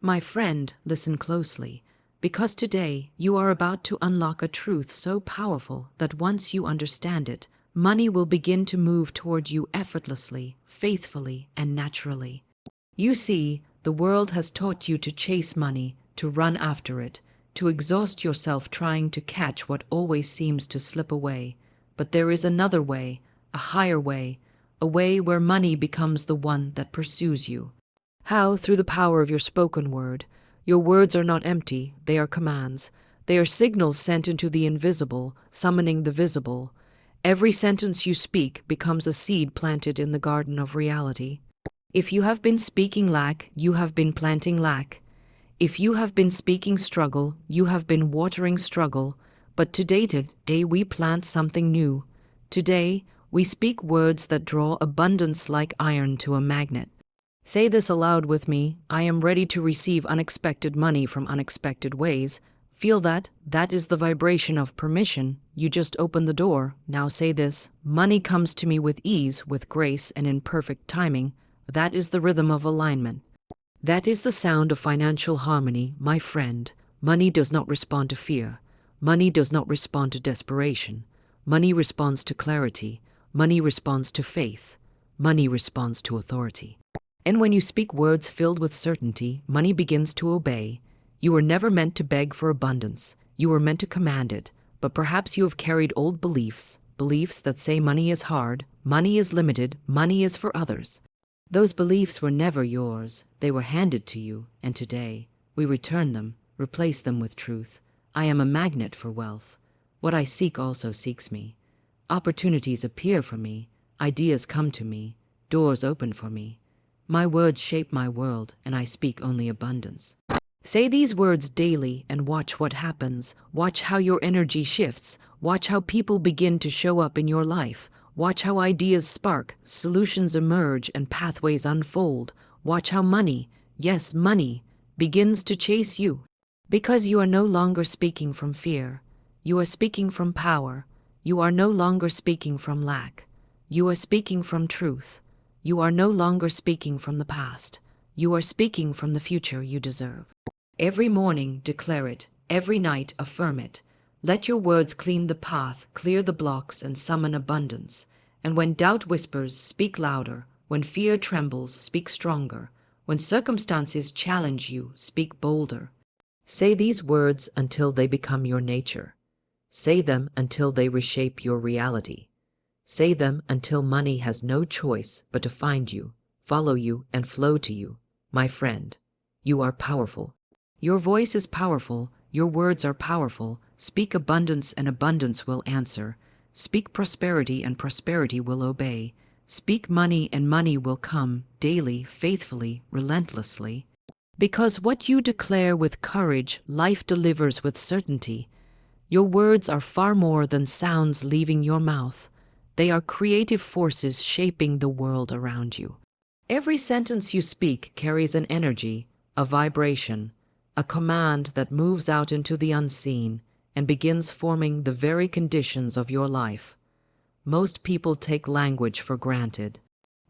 My friend, listen closely, because today you are about to unlock a truth so powerful that once you understand it, money will begin to move toward you effortlessly, faithfully, and naturally. You see, the world has taught you to chase money, to run after it, to exhaust yourself trying to catch what always seems to slip away. But there is another way, a higher way, a way where money becomes the one that pursues you. How? Through the power of your spoken word. Your words are not empty, they are commands. They are signals sent into the invisible, summoning the visible. Every sentence you speak becomes a seed planted in the garden of reality. If you have been speaking lack, you have been planting lack. If you have been speaking struggle, you have been watering struggle. But today we plant something new. Today, we speak words that draw abundance like iron to a magnet. Say this aloud with me: I am ready to receive unexpected money from unexpected ways. Feel that? That is the vibration of permission. You just opened the door. Now say this: money comes to me with ease, with grace, and in perfect timing. That is the rhythm of alignment. That is the sound of financial harmony, my friend. Money does not respond to fear. Money does not respond to desperation. Money responds to clarity. Money responds to faith. Money responds to authority. And when you speak words filled with certainty, money begins to obey. You were never meant to beg for abundance. You were meant to command it. But perhaps you have carried old beliefs that say money is hard, money is limited, money is for others. Those beliefs were never yours. They were handed to you, and today we return them, replace them with truth. I am a magnet for wealth. What I seek also seeks me. Opportunities appear for me. Ideas come to me. Doors open for me. My words shape my world, and I speak only abundance. Say these words daily and watch what happens. Watch how your energy shifts. Watch how people begin to show up in your life. Watch how ideas spark, solutions emerge, and pathways unfold. Watch how money, yes, money, begins to chase you. Because you are no longer speaking from fear. You are speaking from power. You are no longer speaking from lack. You are speaking from truth. You are no longer speaking from the past. You are speaking from the future you deserve. Every morning, declare it. Every night, affirm it. Let your words clean the path, clear the blocks, and summon abundance. And when doubt whispers, speak louder. When fear trembles, speak stronger. When circumstances challenge you, speak bolder. Say these words until they become your nature. Say them until they reshape your reality. Say them until money has no choice but to find you, follow you, and flow to you. My friend, you are powerful. Your voice is powerful. Your words are powerful. Speak abundance and abundance will answer. Speak prosperity and prosperity will obey. Speak money and money will come daily, faithfully, relentlessly. Because what you declare with courage, life delivers with certainty. Your words are far more than sounds leaving your mouth. They are creative forces shaping the world around you. Every sentence you speak carries an energy, a vibration, a command that moves out into the unseen and begins forming the very conditions of your life. Most people take language for granted.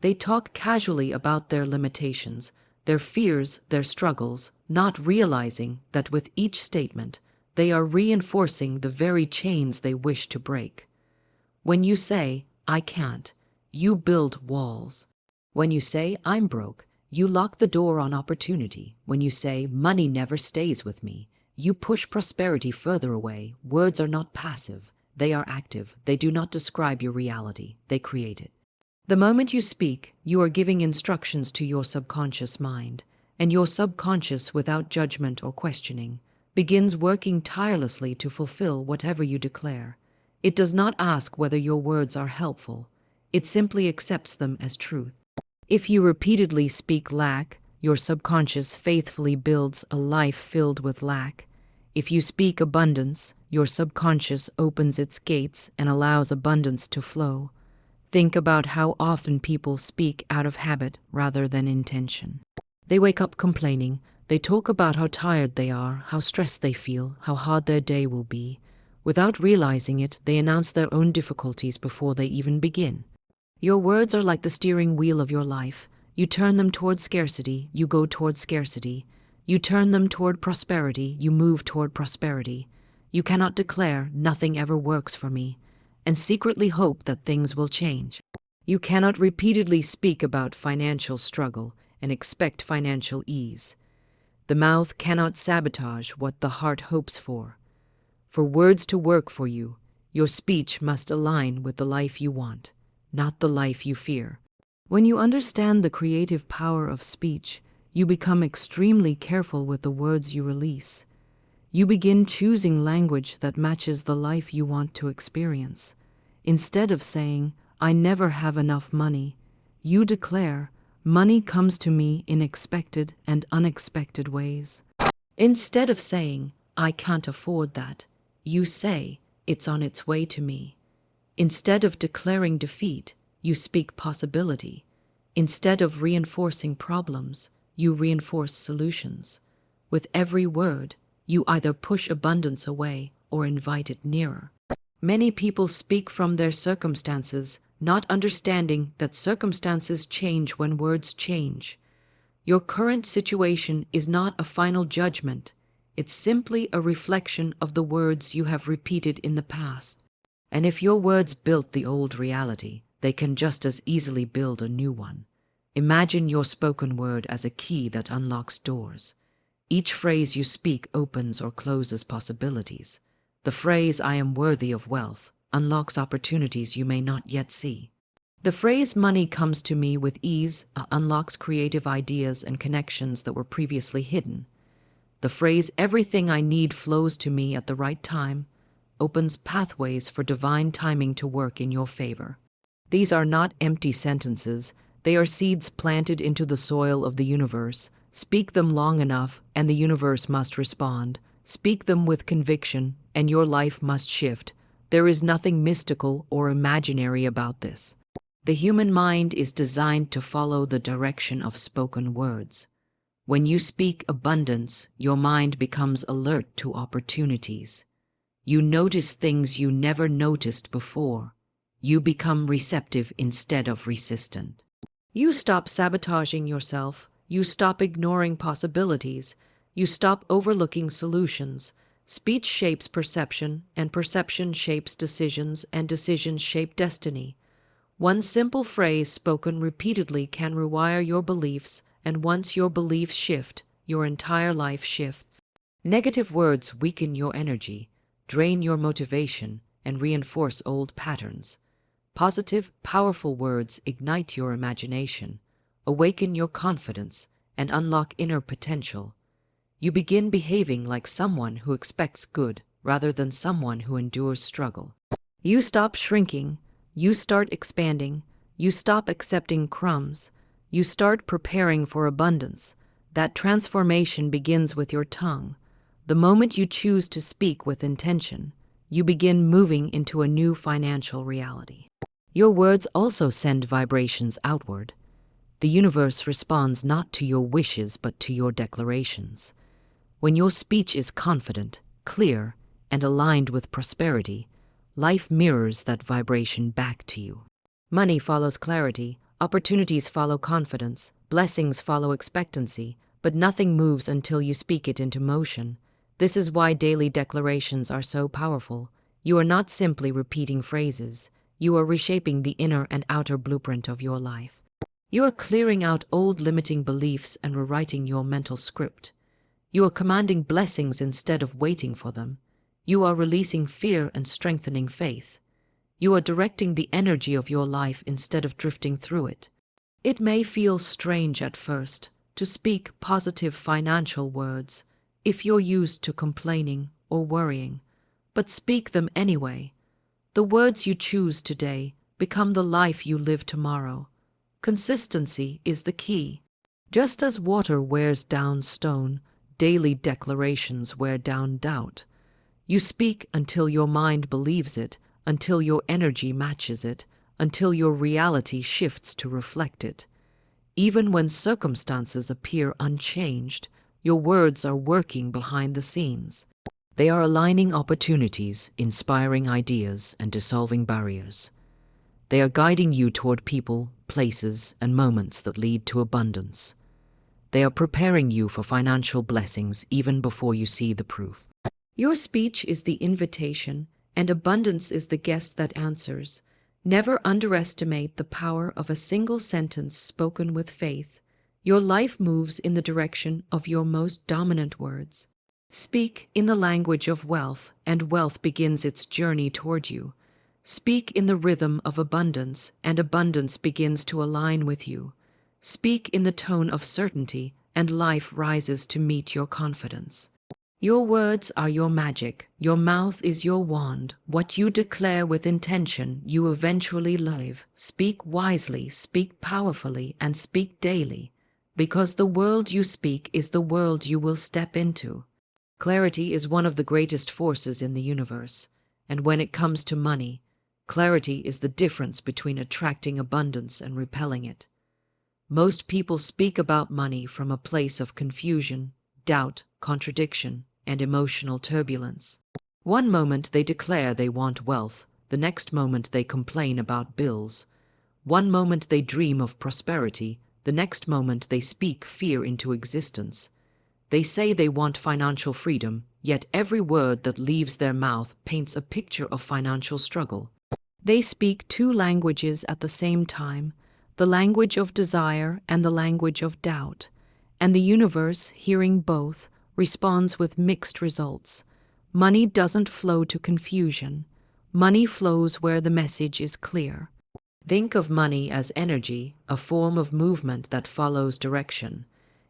They talk casually about their limitations, their fears, their struggles, not realizing that with each statement, they are reinforcing the very chains they wish to break. When you say, I can't, you build walls. When you say, I'm broke, you lock the door on opportunity. When you say, money never stays with me, you push prosperity further away. Words are not passive. They are active. They do not describe your reality. They create it. The moment you speak, you are giving instructions to your subconscious mind, and your subconscious, without judgment or questioning, begins working tirelessly to fulfill whatever you declare. It does not ask whether your words are helpful. It simply accepts them as truth. If you repeatedly speak lack, your subconscious faithfully builds a life filled with lack. If you speak abundance, your subconscious opens its gates and allows abundance to flow. Think about how often people speak out of habit rather than intention. They wake up complaining. They talk about how tired they are, how stressed they feel, how hard their day will be. Without realizing it, they announce their own difficulties before they even begin. Your words are like the steering wheel of your life. You turn them towards scarcity, you go towards scarcity. You turn them toward prosperity, you move toward prosperity. You cannot declare, "Nothing ever works for me," and secretly hope that things will change. You cannot repeatedly speak about financial struggle and expect financial ease. The mouth cannot sabotage what the heart hopes for. For words to work for you, your speech must align with the life you want, not the life you fear. When you understand the creative power of speech, you become extremely careful with the words you release. You begin choosing language that matches the life you want to experience. Instead of saying, "I never have enough money," you declare, "Money comes to me in expected and unexpected ways." Instead of saying, "I can't afford that," you say, "It's on its way to me." Instead of declaring defeat, you speak possibility. Instead of reinforcing problems, you reinforce solutions. With every word, you either push abundance away or invite it nearer. Many people speak from their circumstances, not understanding that circumstances change when words change. Your current situation is not a final judgment. It's simply a reflection of the words you have repeated in the past. And if your words built the old reality, they can just as easily build a new one. Imagine your spoken word as a key that unlocks doors. Each phrase you speak opens or closes possibilities. The phrase, "I am worthy of wealth," unlocks opportunities you may not yet see. The phrase, "Money comes to me with ease," unlocks creative ideas and connections that were previously hidden. The phrase, "Everything I need flows to me at the right time," opens pathways for divine timing to work in your favor. These are not empty sentences. They are seeds planted into the soil of the universe. Speak them long enough, and the universe must respond. Speak them with conviction, and your life must shift. There is nothing mystical or imaginary about this. The human mind is designed to follow the direction of spoken words. When you speak abundance, your mind becomes alert to opportunities. You notice things you never noticed before. You become receptive instead of resistant. You stop sabotaging yourself. You stop ignoring possibilities. You stop overlooking solutions. Speech shapes perception, and perception shapes decisions, and decisions shape destiny. One simple phrase spoken repeatedly can rewire your beliefs, and once your beliefs shift, your entire life shifts. Negative words weaken your energy, drain your motivation, and reinforce old patterns. Positive, powerful words ignite your imagination, awaken your confidence, and unlock inner potential. You begin behaving like someone who expects good rather than someone who endures struggle. You stop shrinking. You start expanding. You stop accepting crumbs. You start preparing for abundance. That transformation begins with your tongue. The moment you choose to speak with intention, you begin moving into a new financial reality. Your words also send vibrations outward. The universe responds not to your wishes but to your declarations. When your speech is confident, clear, and aligned with prosperity, life mirrors that vibration back to you. Money follows clarity, opportunities follow confidence, blessings follow expectancy, but nothing moves until you speak it into motion. This is why daily declarations are so powerful. You are not simply repeating phrases. You are reshaping the inner and outer blueprint of your life. You are clearing out old limiting beliefs and rewriting your mental script. You are commanding blessings instead of waiting for them. You are releasing fear and strengthening faith. You are directing the energy of your life instead of drifting through it. It may feel strange at first to speak positive financial words if you're used to complaining or worrying, but speak them anyway. The words you choose today become the life you live tomorrow. Consistency is the key. Just as water wears down stone, daily declarations wear down doubt. You speak until your mind believes it, until your energy matches it, until your reality shifts to reflect it. Even when circumstances appear unchanged, your words are working behind the scenes. They are aligning opportunities, inspiring ideas, and dissolving barriers. They are guiding you toward people, places, and moments that lead to abundance. They are preparing you for financial blessings even before you see the proof. Your speech is the invitation, and abundance is the guest that answers. Never underestimate the power of a single sentence spoken with faith. Your life moves in the direction of your most dominant words. Speak in the language of wealth, and wealth begins its journey toward you. Speak in the rhythm of abundance, and abundance begins to align with you. Speak in the tone of certainty, and life rises to meet your confidence. Your words are your magic. Your mouth is your wand. What you declare with intention, you eventually live. Speak wisely, speak powerfully, and speak daily, because the world you speak is the world you will step into. Clarity is one of the greatest forces in the universe, and when it comes to money, clarity is the difference between attracting abundance and repelling it. Most people speak about money from a place of confusion, doubt, contradiction, and emotional turbulence. One moment they declare they want wealth, the next moment they complain about bills. One moment they dream of prosperity, the next moment they speak fear into existence. They say they want financial freedom, yet every word that leaves their mouth paints a picture of financial struggle. They speak two languages at the same time, the language of desire and the language of doubt, and the universe, hearing both, responds with mixed results. Money doesn't flow to confusion. Money flows where the message is clear. Think of money as energy, a form of movement that follows direction.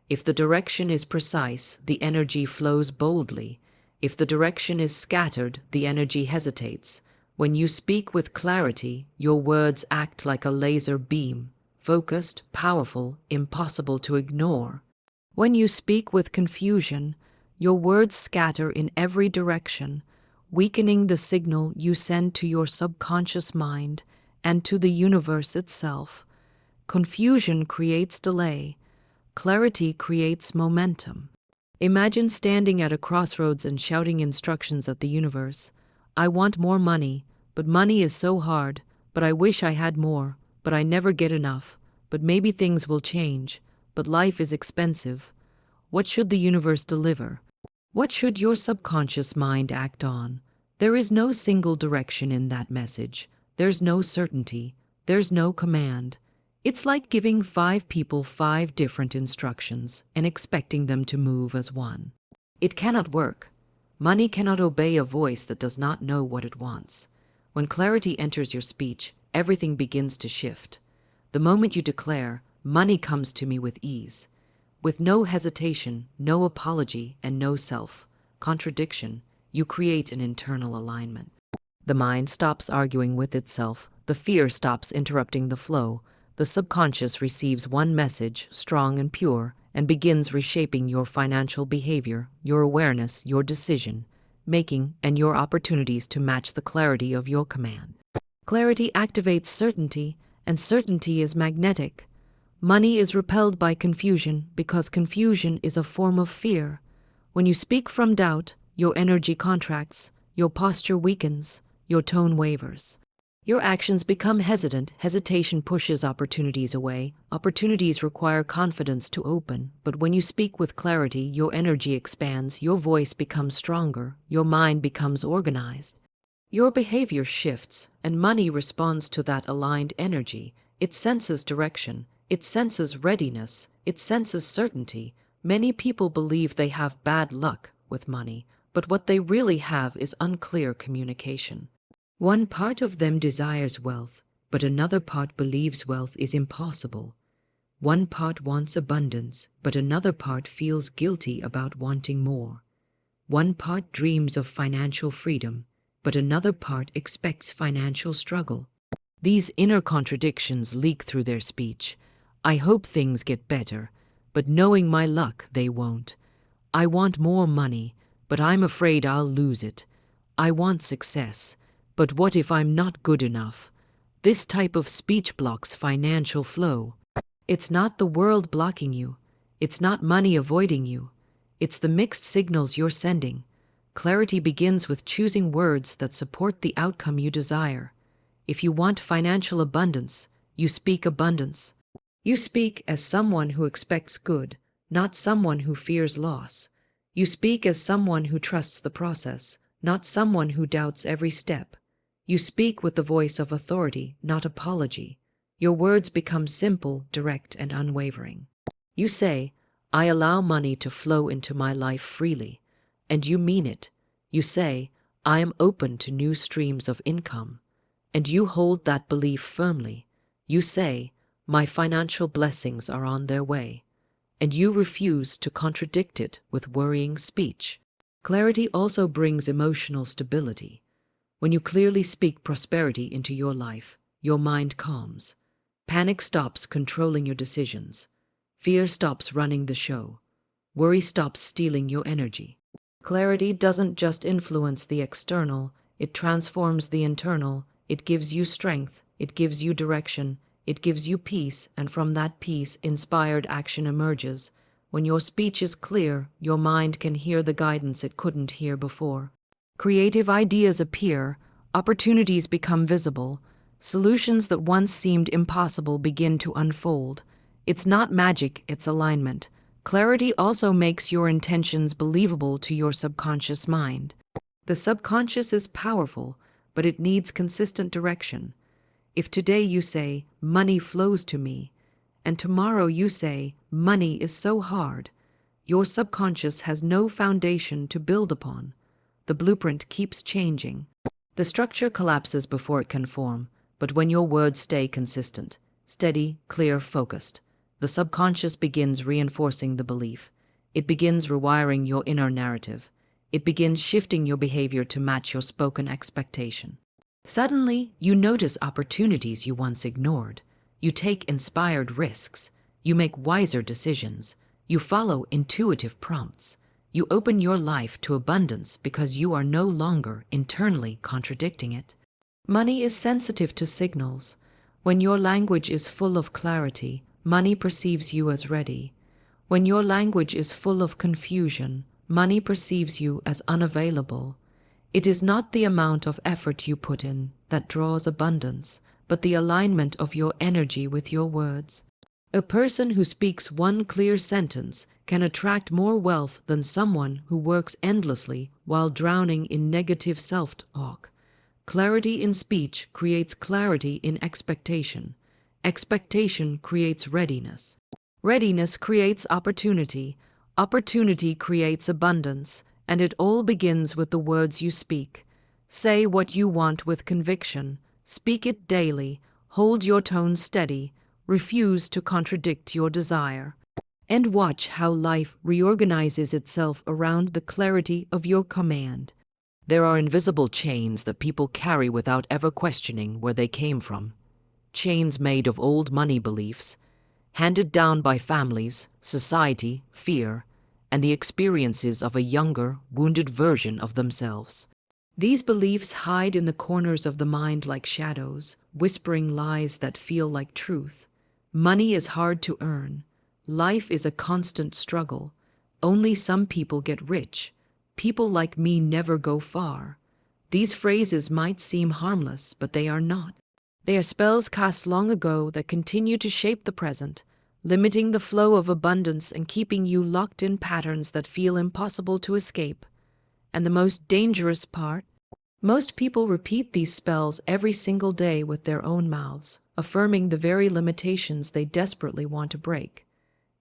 If the direction is precise, the energy flows boldly. If the direction is scattered, the energy hesitates. When you speak with clarity, your words act like a laser beam, focused, powerful, impossible to ignore. When you speak with confusion, your words scatter in every direction, weakening the signal you send to your subconscious mind and to the universe itself. Confusion creates delay. Clarity creates momentum. Imagine standing at a crossroads and shouting instructions at the universe. I want more money, but money is so hard, but I wish I had more, but I never get enough, but maybe things will change, but life is expensive. What should the universe deliver? What should your subconscious mind act on? There is no single direction in that message. There's no certainty. There's no command. It's like giving 5 people 5 different instructions and expecting them to move as one. It cannot work. Money cannot obey a voice that does not know what it wants. When clarity enters your speech, everything begins to shift. The moment you declare, money comes to me with ease, with no hesitation, no apology, and no self-contradiction, you create an internal alignment. The mind stops arguing with itself, the fear stops interrupting the flow, the subconscious receives one message, strong and pure, and begins reshaping your financial behavior, your awareness, your decision-making, and your opportunities to match the clarity of your command. Clarity activates certainty, and certainty is magnetic. Money is repelled by confusion because confusion is a form of fear. When you speak from doubt, your energy contracts, your posture weakens, your tone wavers. Your actions become hesitant. Hesitation pushes opportunities away. Opportunities require confidence to open, but when you speak with clarity, your energy expands, your voice becomes stronger, your mind becomes organized. Your behavior shifts, and money responds to that aligned energy. It senses direction. It senses readiness. It senses certainty. Many people believe they have bad luck with money, but what they really have is unclear communication. One part of them desires wealth, but another part believes wealth is impossible. One part wants abundance, but another part feels guilty about wanting more. One part dreams of financial freedom, but another part expects financial struggle. These inner contradictions leak through their speech. I hope things get better, but knowing my luck, they won't. I want more money, but I'm afraid I'll lose it. I want success, but what if I'm not good enough? This type of speech blocks financial flow. It's not the world blocking you. It's not money avoiding you. It's the mixed signals you're sending. Clarity begins with choosing words that support the outcome you desire. If you want financial abundance, you speak abundance. You speak as someone who expects good, not someone who fears loss. You speak as someone who trusts the process, not someone who doubts every step. You speak with the voice of authority, not apology. Your words become simple, direct, and unwavering. You say, I allow money to flow into my life freely, and you mean it. You say, I am open to new streams of income, and you hold that belief firmly. You say, my financial blessings are on their way, and you refuse to contradict it with worrying speech. Clarity also brings emotional stability. When you clearly speak prosperity into your life, your mind calms. Panic stops controlling your decisions. Fear stops running the show. Worry stops stealing your energy. Clarity doesn't just influence the external, it transforms the internal. It gives you strength, it gives you direction, it gives you peace, and from that peace, inspired action emerges. When your speech is clear, your mind can hear the guidance it couldn't hear before. Creative ideas appear, opportunities become visible, solutions that once seemed impossible begin to unfold. It's not magic, it's alignment. Clarity also makes your intentions believable to your subconscious mind. The subconscious is powerful, but it needs consistent direction. If today you say, money flows to me, and tomorrow you say, money is so hard, your subconscious has no foundation to build upon. The blueprint keeps changing. The structure collapses before it can form, but when your words stay consistent, steady, clear, focused, the subconscious begins reinforcing the belief. It begins rewiring your inner narrative. It begins shifting your behavior to match your spoken expectation. Suddenly, you notice opportunities you once ignored. You take inspired risks. You make wiser decisions. You follow intuitive prompts. You open your life to abundance because you are no longer internally contradicting it. Money is sensitive to signals. When your language is full of clarity, money perceives you as ready. When your language is full of confusion, money perceives you as unavailable. It is not the amount of effort you put in that draws abundance, but the alignment of your energy with your words. A person who speaks one clear sentence can attract more wealth than someone who works endlessly while drowning in negative self-talk. Clarity in speech creates clarity in expectation. Expectation creates readiness. Readiness creates opportunity. Opportunity creates abundance, and it all begins with the words you speak. Say what you want with conviction. Speak it daily. Hold your tone steady. Refuse to contradict your desire. And watch how life reorganizes itself around the clarity of your command. There are invisible chains that people carry without ever questioning where they came from. Chains made of old money beliefs, handed down by families, society, fear, and the experiences of a younger, wounded version of themselves. These beliefs hide in the corners of the mind like shadows, whispering lies that feel like truth. Money is hard to earn. Life is a constant struggle. Only some people get rich. People like me never go far. These phrases might seem harmless, but they are not. They are spells cast long ago that continue to shape the present, limiting the flow of abundance and keeping you locked in patterns that feel impossible to escape. And the most dangerous part? Most people repeat these spells every single day with their own mouths, affirming the very limitations they desperately want to break.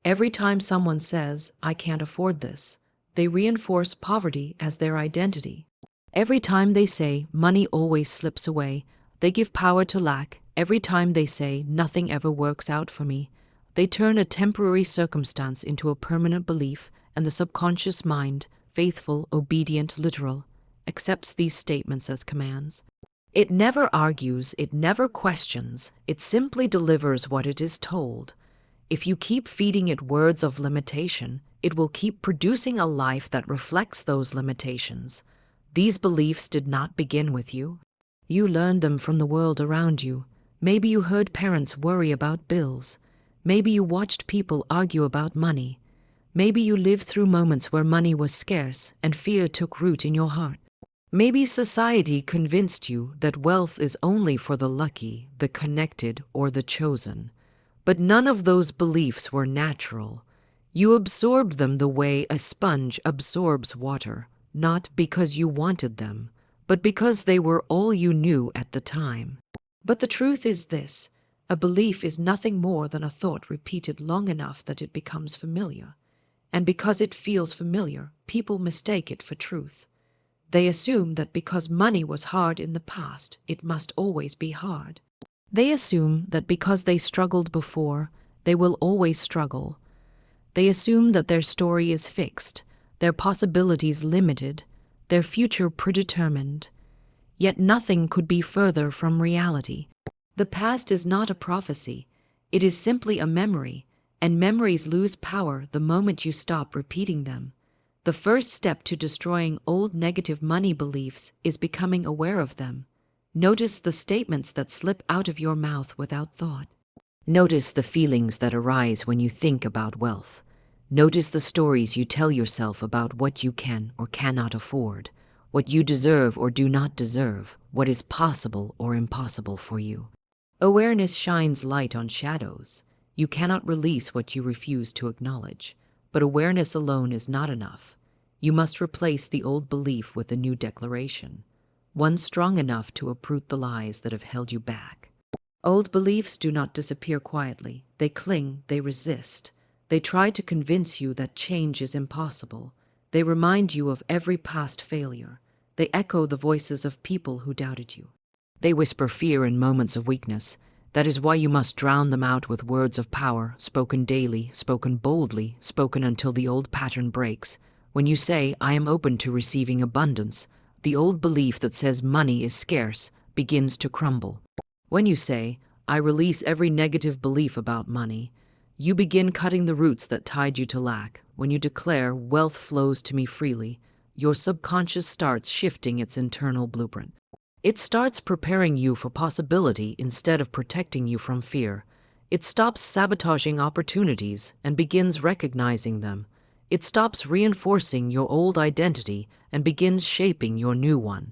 Every time someone says, I can't afford this, they reinforce poverty as their identity. Every time they say, money always slips away, they give power to lack. Every time they say, nothing ever works out for me, they turn a temporary circumstance into a permanent belief, and the subconscious mind, faithful, obedient, literal, accepts these statements as commands. It never argues, it never questions, it simply delivers what it is told. If you keep feeding it words of limitation, it will keep producing a life that reflects those limitations. These beliefs did not begin with you. You learned them from the world around you. Maybe you heard parents worry about bills. Maybe you watched people argue about money. Maybe you lived through moments where money was scarce and fear took root in your heart. Maybe society convinced you that wealth is only for the lucky, the connected, or the chosen. But none of those beliefs were natural. You absorbed them the way a sponge absorbs water, not because you wanted them, but because they were all you knew at the time. But the truth is this: a belief is nothing more than a thought repeated long enough that it becomes familiar. And because it feels familiar, people mistake it for truth. They assume that because money was hard in the past, it must always be hard. They assume that because they struggled before, they will always struggle. They assume that their story is fixed, their possibilities limited, their future predetermined. Yet nothing could be further from reality. The past is not a prophecy, it is simply a memory, and memories lose power the moment you stop repeating them. The first step to destroying old negative money beliefs is becoming aware of them. Notice the statements that slip out of your mouth without thought. Notice the feelings that arise when you think about wealth. Notice the stories you tell yourself about what you can or cannot afford, what you deserve or do not deserve, what is possible or impossible for you. Awareness shines light on shadows. You cannot release what you refuse to acknowledge, but awareness alone is not enough. You must replace the old belief with a new declaration, one strong enough to uproot the lies that have held you back. Old beliefs do not disappear quietly. They cling, they resist. They try to convince you that change is impossible. They remind you of every past failure. They echo the voices of people who doubted you. They whisper fear in moments of weakness. That is why you must drown them out with words of power, spoken daily, spoken boldly, spoken until the old pattern breaks. When you say, "I am open to receiving abundance," the old belief that says money is scarce begins to crumble. When you say, "I release every negative belief about money," you begin cutting the roots that tied you to lack. When you declare, "Wealth flows to me freely," your subconscious starts shifting its internal blueprint. It starts preparing you for possibility instead of protecting you from fear. It stops sabotaging opportunities and begins recognizing them. It stops reinforcing your old identity and begins shaping your new one.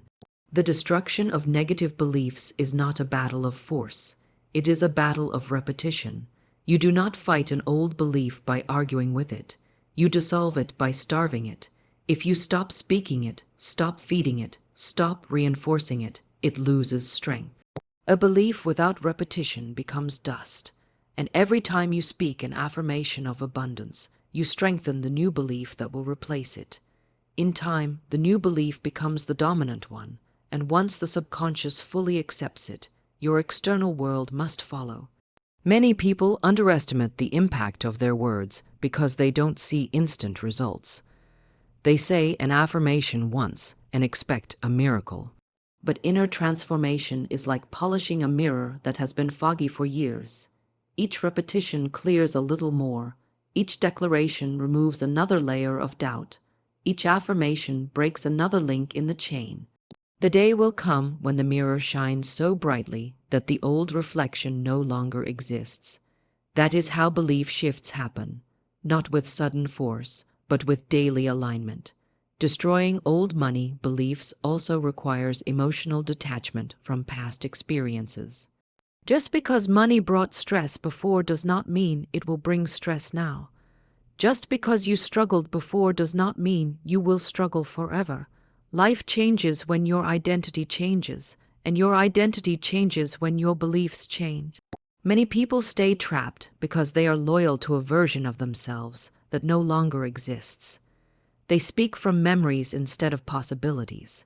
The destruction of negative beliefs is not a battle of force. It is a battle of repetition. You do not fight an old belief by arguing with it. You dissolve it by starving it. If you stop speaking it, stop feeding it, stop reinforcing it, it loses strength. A belief without repetition becomes dust, and every time you speak an affirmation of abundance, you strengthen the new belief that will replace it. In time, the new belief becomes the dominant one, and once the subconscious fully accepts it, your external world must follow. Many people underestimate the impact of their words because they don't see instant results. They say an affirmation once and expect a miracle. But inner transformation is like polishing a mirror that has been foggy for years. Each repetition clears a little more. Each declaration removes another layer of doubt. Each affirmation breaks another link in the chain. The day will come when the mirror shines so brightly that the old reflection no longer exists. That is how belief shifts happen, not with sudden force, but with daily alignment. Destroying old money beliefs also requires emotional detachment from past experiences. Just because money brought stress before does not mean it will bring stress now. Just because you struggled before does not mean you will struggle forever. Life changes when your identity changes, and your identity changes when your beliefs change. Many people stay trapped because they are loyal to a version of themselves that no longer exists. They speak from memories instead of possibilities.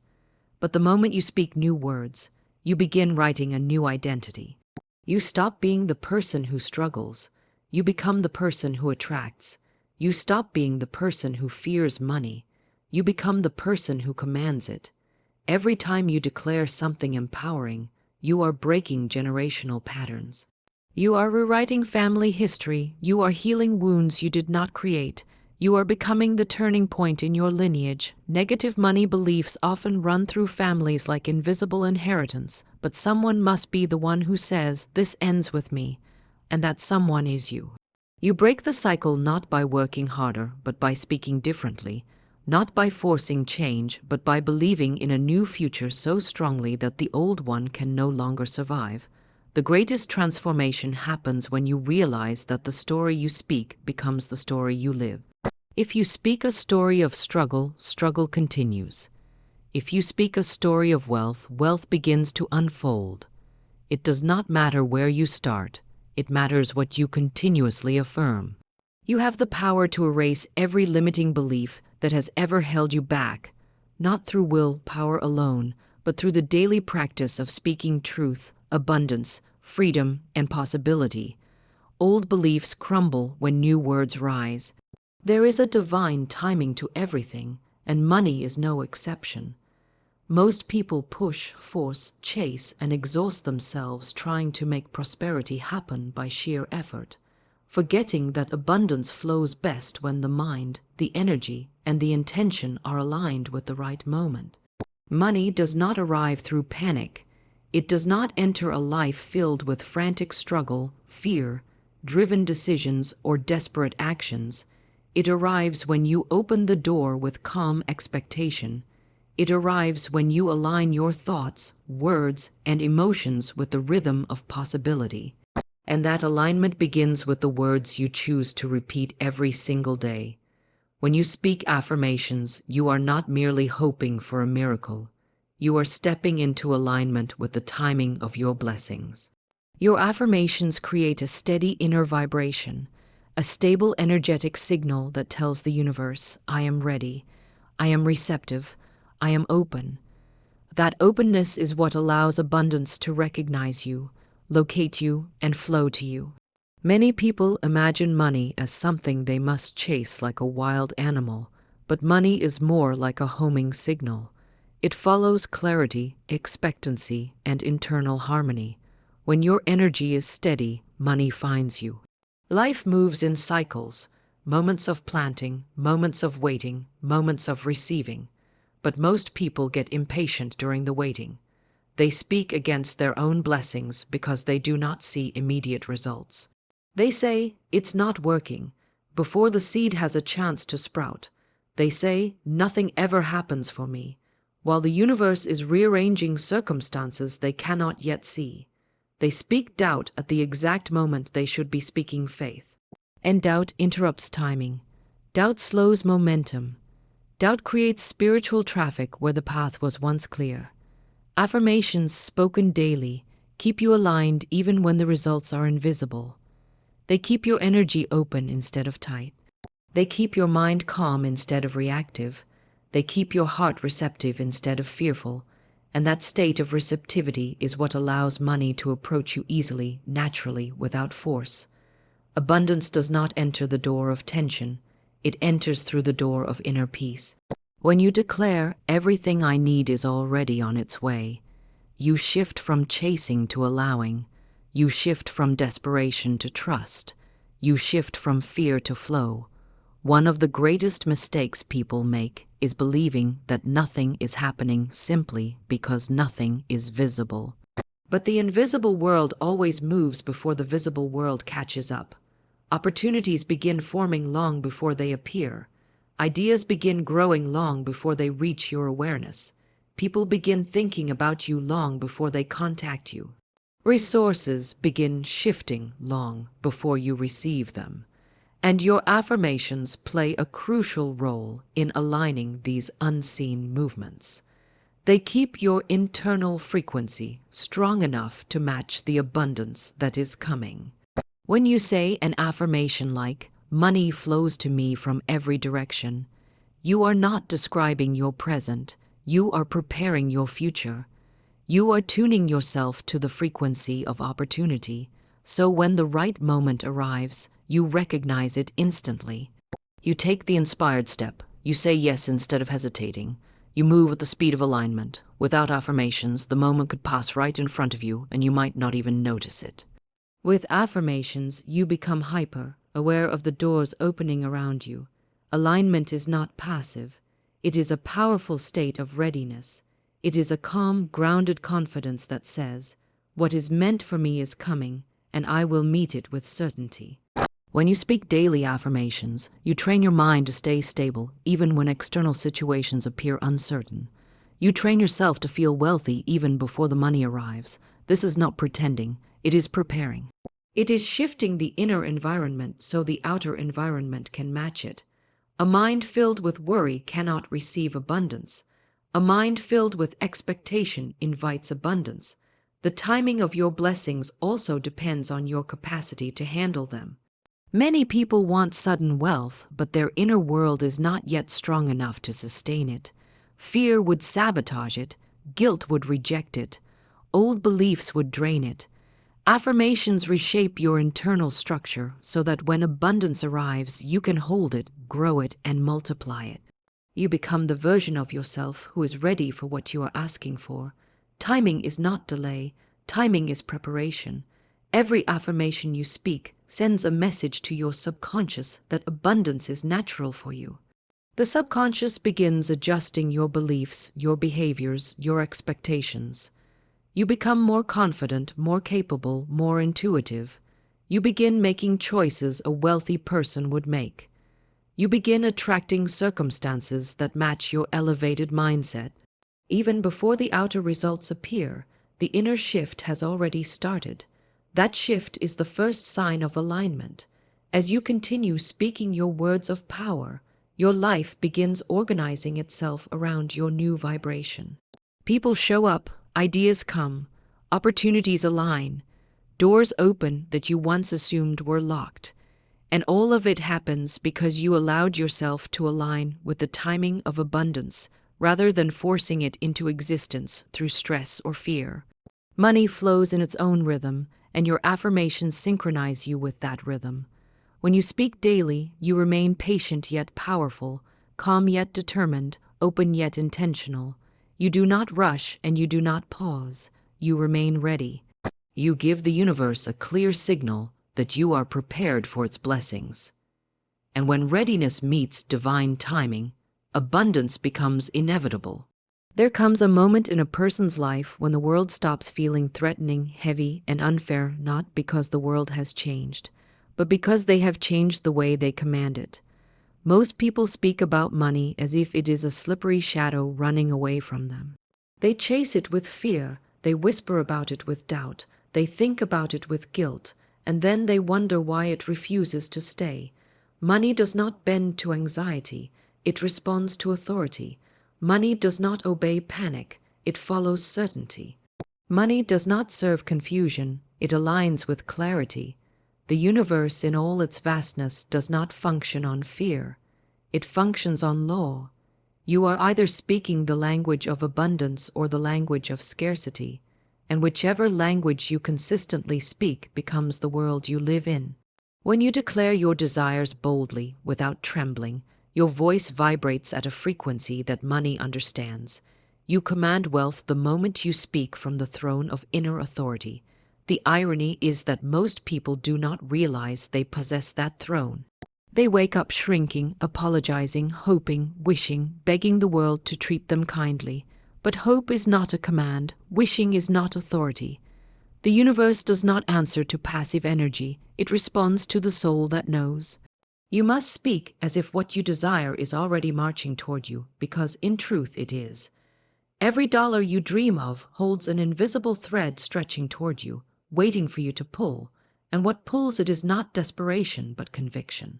But the moment you speak new words, you begin writing a new identity. You stop being the person who struggles. You become the person who attracts. You stop being the person who fears money. You become the person who commands it. Every time you declare something empowering, you are breaking generational patterns. You are rewriting family history. You are healing wounds you did not create. You are becoming the turning point in your lineage. Negative money beliefs often run through families like invisible inheritance, but someone must be the one who says, "This ends with me," and that someone is you. You break the cycle not by working harder, but by speaking differently, not by forcing change, but by believing in a new future so strongly that the old one can no longer survive. The greatest transformation happens when you realize that the story you speak becomes the story you live. If you speak a story of struggle, struggle continues. If you speak a story of wealth, wealth begins to unfold. It does not matter where you start. It matters what you continuously affirm. You have the power to erase every limiting belief that has ever held you back, not through willpower alone, but through the daily practice of speaking truth, abundance, freedom, and possibility. Old beliefs crumble when new words rise. There is a divine timing to everything, and money is no exception. Most people push, force, chase, and exhaust themselves trying to make prosperity happen by sheer effort, forgetting that abundance flows best when the mind, the energy, and the intention are aligned with the right moment. Money does not arrive through panic. It does not enter a life filled with frantic struggle, fear, driven decisions, or desperate actions. It arrives when you open the door with calm expectation. It arrives when you align your thoughts, words, and emotions with the rhythm of possibility. And that alignment begins with the words you choose to repeat every single day. When you speak affirmations, you are not merely hoping for a miracle. You are stepping into alignment with the timing of your blessings. Your affirmations create a steady inner vibration, a stable energetic signal that tells the universe, I am ready, I am receptive, I am open. That openness is what allows abundance to recognize you, locate you, and flow to you. Many people imagine money as something they must chase like a wild animal, but money is more like a homing signal. It follows clarity, expectancy, and internal harmony. When your energy is steady, money finds you. Life moves in cycles, moments of planting, moments of waiting, moments of receiving. But most people get impatient during the waiting. They speak against their own blessings because they do not see immediate results. They say, it's not working, before the seed has a chance to sprout. They say, nothing ever happens for me, while the universe is rearranging circumstances they cannot yet see. They speak doubt at the exact moment they should be speaking faith. And doubt interrupts timing. Doubt slows momentum. Doubt creates spiritual traffic where the path was once clear. Affirmations spoken daily keep you aligned even when the results are invisible. They keep your energy open instead of tight. They keep your mind calm instead of reactive. They keep your heart receptive instead of fearful. And that state of receptivity is what allows money to approach you easily, naturally, without force. Abundance does not enter the door of tension. It enters through the door of inner peace. When you declare, everything I need is already on its way, you shift from chasing to allowing. You shift from desperation to trust. You shift from fear to flow. One of the greatest mistakes people make is believing that nothing is happening simply because nothing is visible. But the invisible world always moves before the visible world catches up. Opportunities begin forming long before they appear. Ideas begin growing long before they reach your awareness. People begin thinking about you long before they contact you. Resources begin shifting long before you receive them. And your affirmations play a crucial role in aligning these unseen movements. They keep your internal frequency strong enough to match the abundance that is coming. When you say an affirmation like, money flows to me from every direction, you are not describing your present, you are preparing your future. You are tuning yourself to the frequency of opportunity, so when the right moment arrives, you recognize it instantly. You take the inspired step, you say yes instead of hesitating, you move at the speed of alignment. Without affirmations, the moment could pass right in front of you and you might not even notice it. With affirmations, you become hyper, aware of the doors opening around you. Alignment is not passive. It is a powerful state of readiness. It is a calm, grounded confidence that says, what is meant for me is coming, and I will meet it with certainty. When you speak daily affirmations, you train your mind to stay stable, even when external situations appear uncertain. You train yourself to feel wealthy even before the money arrives. This is not pretending. It is preparing. It is shifting the inner environment so the outer environment can match it. A mind filled with worry cannot receive abundance. A mind filled with expectation invites abundance. The timing of your blessings also depends on your capacity to handle them. Many people want sudden wealth, but their inner world is not yet strong enough to sustain it. Fear would sabotage it, guilt would reject it, old beliefs would drain it. Affirmations reshape your internal structure so that when abundance arrives, you can hold it, grow it, and multiply it. You become the version of yourself who is ready for what you are asking for. Timing is not delay, timing is preparation. Every affirmation you speak sends a message to your subconscious that abundance is natural for you. The subconscious begins adjusting your beliefs, your behaviors, your expectations. You become more confident, more capable, more intuitive. You begin making choices a wealthy person would make. You begin attracting circumstances that match your elevated mindset. Even before the outer results appear, the inner shift has already started. That shift is the first sign of alignment. As you continue speaking your words of power, your life begins organizing itself around your new vibration. People show up, ideas come, opportunities align, doors open that you once assumed were locked. And all of it happens because you allowed yourself to align with the timing of abundance rather than forcing it into existence through stress or fear. Money flows in its own rhythm, and your affirmations synchronize you with that rhythm. When you speak daily, you remain patient yet powerful, calm yet determined, open yet intentional. You do not rush and you do not pause. You remain ready. You give the universe a clear signal that you are prepared for its blessings. And when readiness meets divine timing, abundance becomes inevitable. There comes a moment in a person's life when the world stops feeling threatening, heavy, and unfair, not because the world has changed, but because they have changed the way they command it. Most people speak about money as if it is a slippery shadow running away from them. They chase it with fear, they whisper about it with doubt, they think about it with guilt, and then they wonder why it refuses to stay. Money does not bend to anxiety, it responds to authority. Money does not obey panic, it follows certainty. Money does not serve confusion, it aligns with clarity. The universe in all its vastness does not function on fear, it functions on law. You are either speaking the language of abundance or the language of scarcity, and whichever language you consistently speak becomes the world you live in. When you declare your desires boldly, without trembling, your voice vibrates at a frequency that money understands. You command wealth the moment you speak from the throne of inner authority. The irony is that most people do not realize they possess that throne. They wake up shrinking, apologizing, hoping, wishing, begging the world to treat them kindly. But hope is not a command, wishing is not authority. The universe does not answer to passive energy, it responds to the soul that knows. You must speak as if what you desire is already marching toward you, because in truth it is. Every dollar you dream of holds an invisible thread stretching toward you, waiting for you to pull, and what pulls it is not desperation but conviction.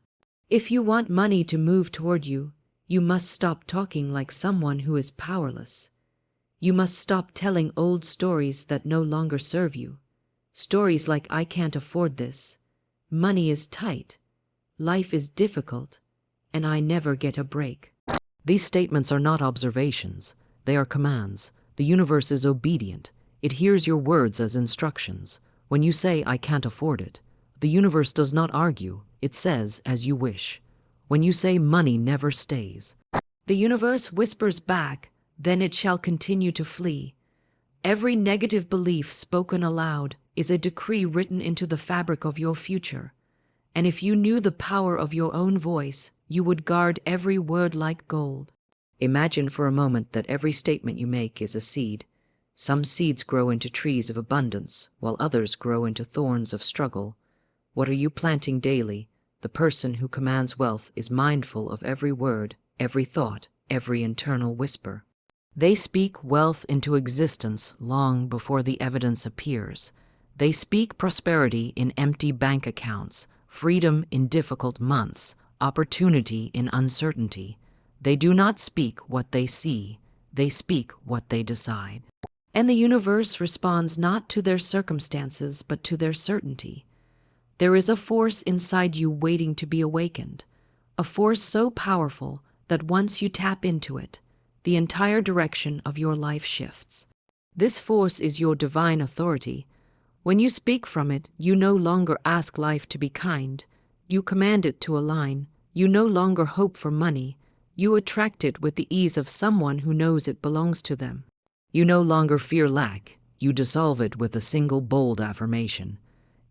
If you want money to move toward you, you must stop talking like someone who is powerless. You must stop telling old stories that no longer serve you. Stories like "I can't afford this," "Money is tight," "Life is difficult," and "I never get a break." These statements are not observations, they are commands. The universe is obedient. It hears your words as instructions. When you say "I can't afford it," the universe does not argue, it says "as you wish." When you say "money never stays," the universe whispers back, "then it shall continue to flee." Every negative belief spoken aloud is a decree written into the fabric of your future. And if you knew the power of your own voice, you would guard every word like gold. Imagine for a moment that every statement you make is a seed. Some seeds grow into trees of abundance, while others grow into thorns of struggle. What are you planting daily? The person who commands wealth is mindful of every word, every thought, every internal whisper. They speak wealth into existence long before the evidence appears. They speak prosperity in empty bank accounts, freedom in difficult months, opportunity in uncertainty. They do not speak what they see, they speak what they decide. And the universe responds not to their circumstances, but to their certainty. There is a force inside you waiting to be awakened, a force so powerful that once you tap into it, the entire direction of your life shifts. This force is your divine authority. When you speak from it, you no longer ask life to be kind. You command it to align. You no longer hope for money. You attract it with the ease of someone who knows it belongs to them. You no longer fear lack. You dissolve it with a single bold affirmation.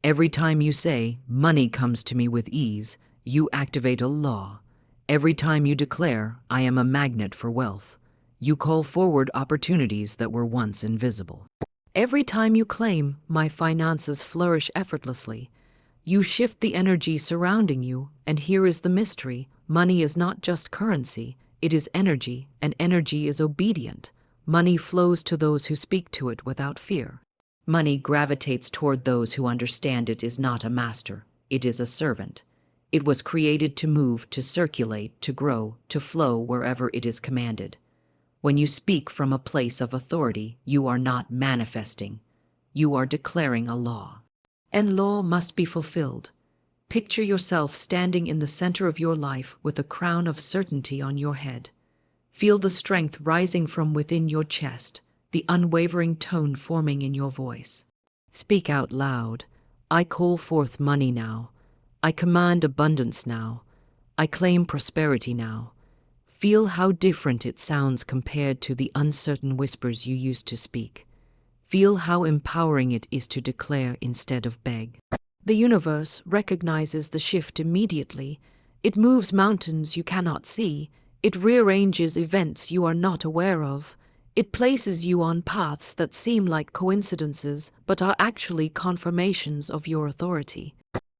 Every time you say, "Money comes to me with ease," you activate a law. Every time you declare, "I am a magnet for wealth," you call forward opportunities that were once invisible. Every time you claim, "My finances flourish effortlessly," you shift the energy surrounding you, and here is the mystery. Money is not just currency, it is energy, and energy is obedient. Money flows to those who speak to it without fear. Money gravitates toward those who understand it is not a master, it is a servant. It was created to move, to circulate, to grow, to flow wherever it is commanded. When you speak from a place of authority, you are not manifesting. You are declaring a law. And law must be fulfilled. Picture yourself standing in the center of your life with a crown of certainty on your head. Feel the strength rising from within your chest, the unwavering tone forming in your voice. Speak out loud. I call forth money now. I command abundance now. I claim prosperity now. Feel how different it sounds compared to the uncertain whispers you used to speak. Feel how empowering it is to declare instead of beg. The universe recognizes the shift immediately. It moves mountains you cannot see. It rearranges events you are not aware of. It places you on paths that seem like coincidences but are actually confirmations of your authority.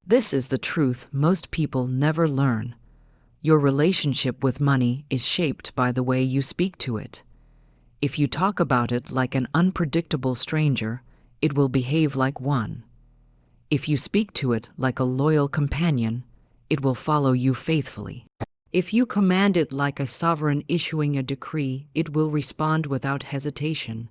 This is the truth most people never learn. Your relationship with money is shaped by the way you speak to it. If you talk about it like an unpredictable stranger, it will behave like one. If you speak to it like a loyal companion, it will follow you faithfully. If you command it like a sovereign issuing a decree, it will respond without hesitation.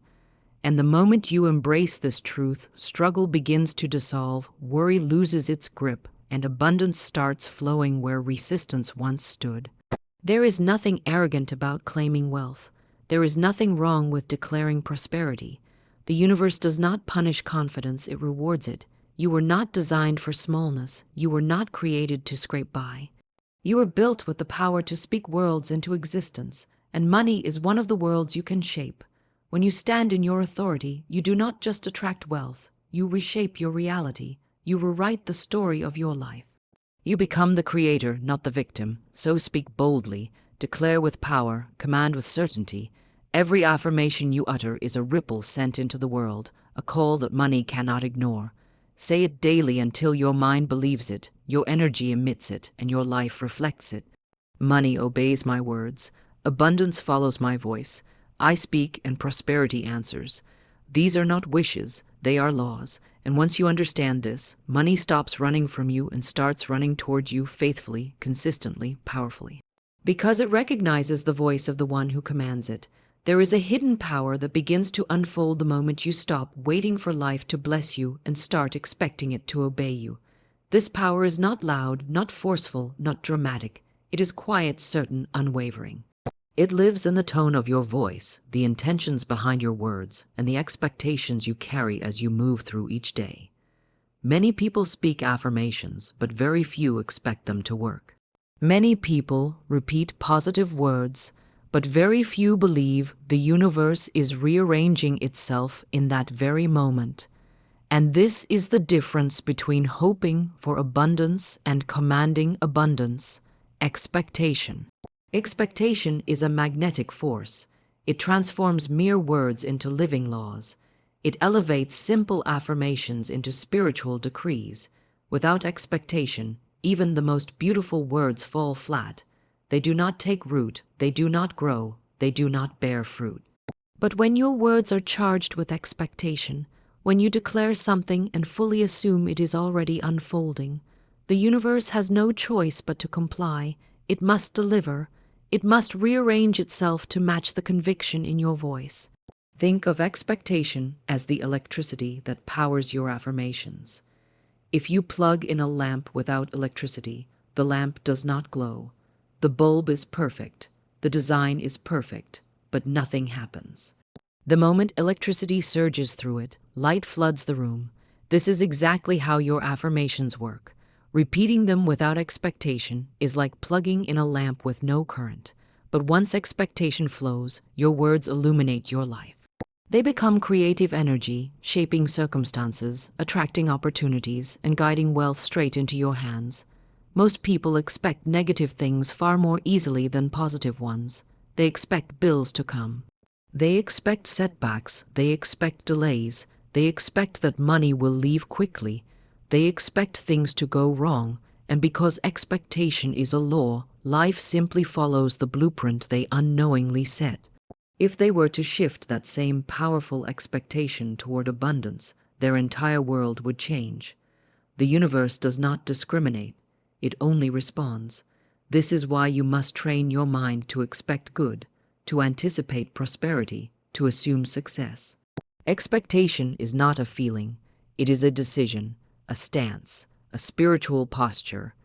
And the moment you embrace this truth, struggle begins to dissolve, worry loses its grip, and abundance starts flowing where resistance once stood. There is nothing arrogant about claiming wealth. There is nothing wrong with declaring prosperity. The universe does not punish confidence, it rewards it. You were not designed for smallness. You were not created to scrape by. You are built with the power to speak worlds into existence, and money is one of the worlds you can shape. When you stand in your authority, you do not just attract wealth, you reshape your reality. You rewrite the story of your life. You become the creator, not the victim. So speak boldly, declare with power, command with certainty. Every affirmation you utter is a ripple sent into the world, a call that money cannot ignore. Say it daily until your mind believes it, your energy emits it, and your life reflects it. Money obeys my words. Abundance follows my voice. I speak and prosperity answers. These are not wishes, they are laws. And once you understand this, money stops running from you and starts running toward you faithfully, consistently, powerfully. Because it recognizes the voice of the one who commands it, there is a hidden power that begins to unfold the moment you stop waiting for life to bless you and start expecting it to obey you. This power is not loud, not forceful, not dramatic. It is quiet, certain, unwavering. It lives in the tone of your voice, the intentions behind your words, and the expectations you carry as you move through each day. Many people speak affirmations, but very few expect them to work. Many people repeat positive words, but very few believe the universe is rearranging itself in that very moment. And this is the difference between hoping for abundance and commanding abundance: expectation. Expectation is a magnetic force. It transforms mere words into living laws. It elevates simple affirmations into spiritual decrees. Without expectation, even the most beautiful words fall flat. They do not take root, they do not grow, they do not bear fruit. But when your words are charged with expectation, When you declare something and fully assume it is already unfolding, the universe has no choice but to comply. It must deliver. It must rearrange itself to match the conviction in your voice. Think of expectation as the electricity that powers your affirmations. If you plug in a lamp without electricity, the lamp does not glow. The bulb is perfect, the design is perfect, but nothing happens. The moment electricity surges through it, light floods the room. This is exactly how your affirmations work. Repeating them without expectation is like plugging in a lamp with no current. But once expectation flows, your words illuminate your life. They become creative energy, shaping circumstances, attracting opportunities, and guiding wealth straight into your hands. Most people expect negative things far more easily than positive ones. They expect bills to come. They expect setbacks, they expect delays, they expect that money will leave quickly, they expect things to go wrong, and because expectation is a law, life simply follows the blueprint they unknowingly set. If they were to shift that same powerful expectation toward abundance, their entire world would change. The universe does not discriminate, it only responds. This is why you must train your mind to expect good, to anticipate prosperity, to assume success. Expectation is not a feeling, it is a decision, a stance, a spiritual posture.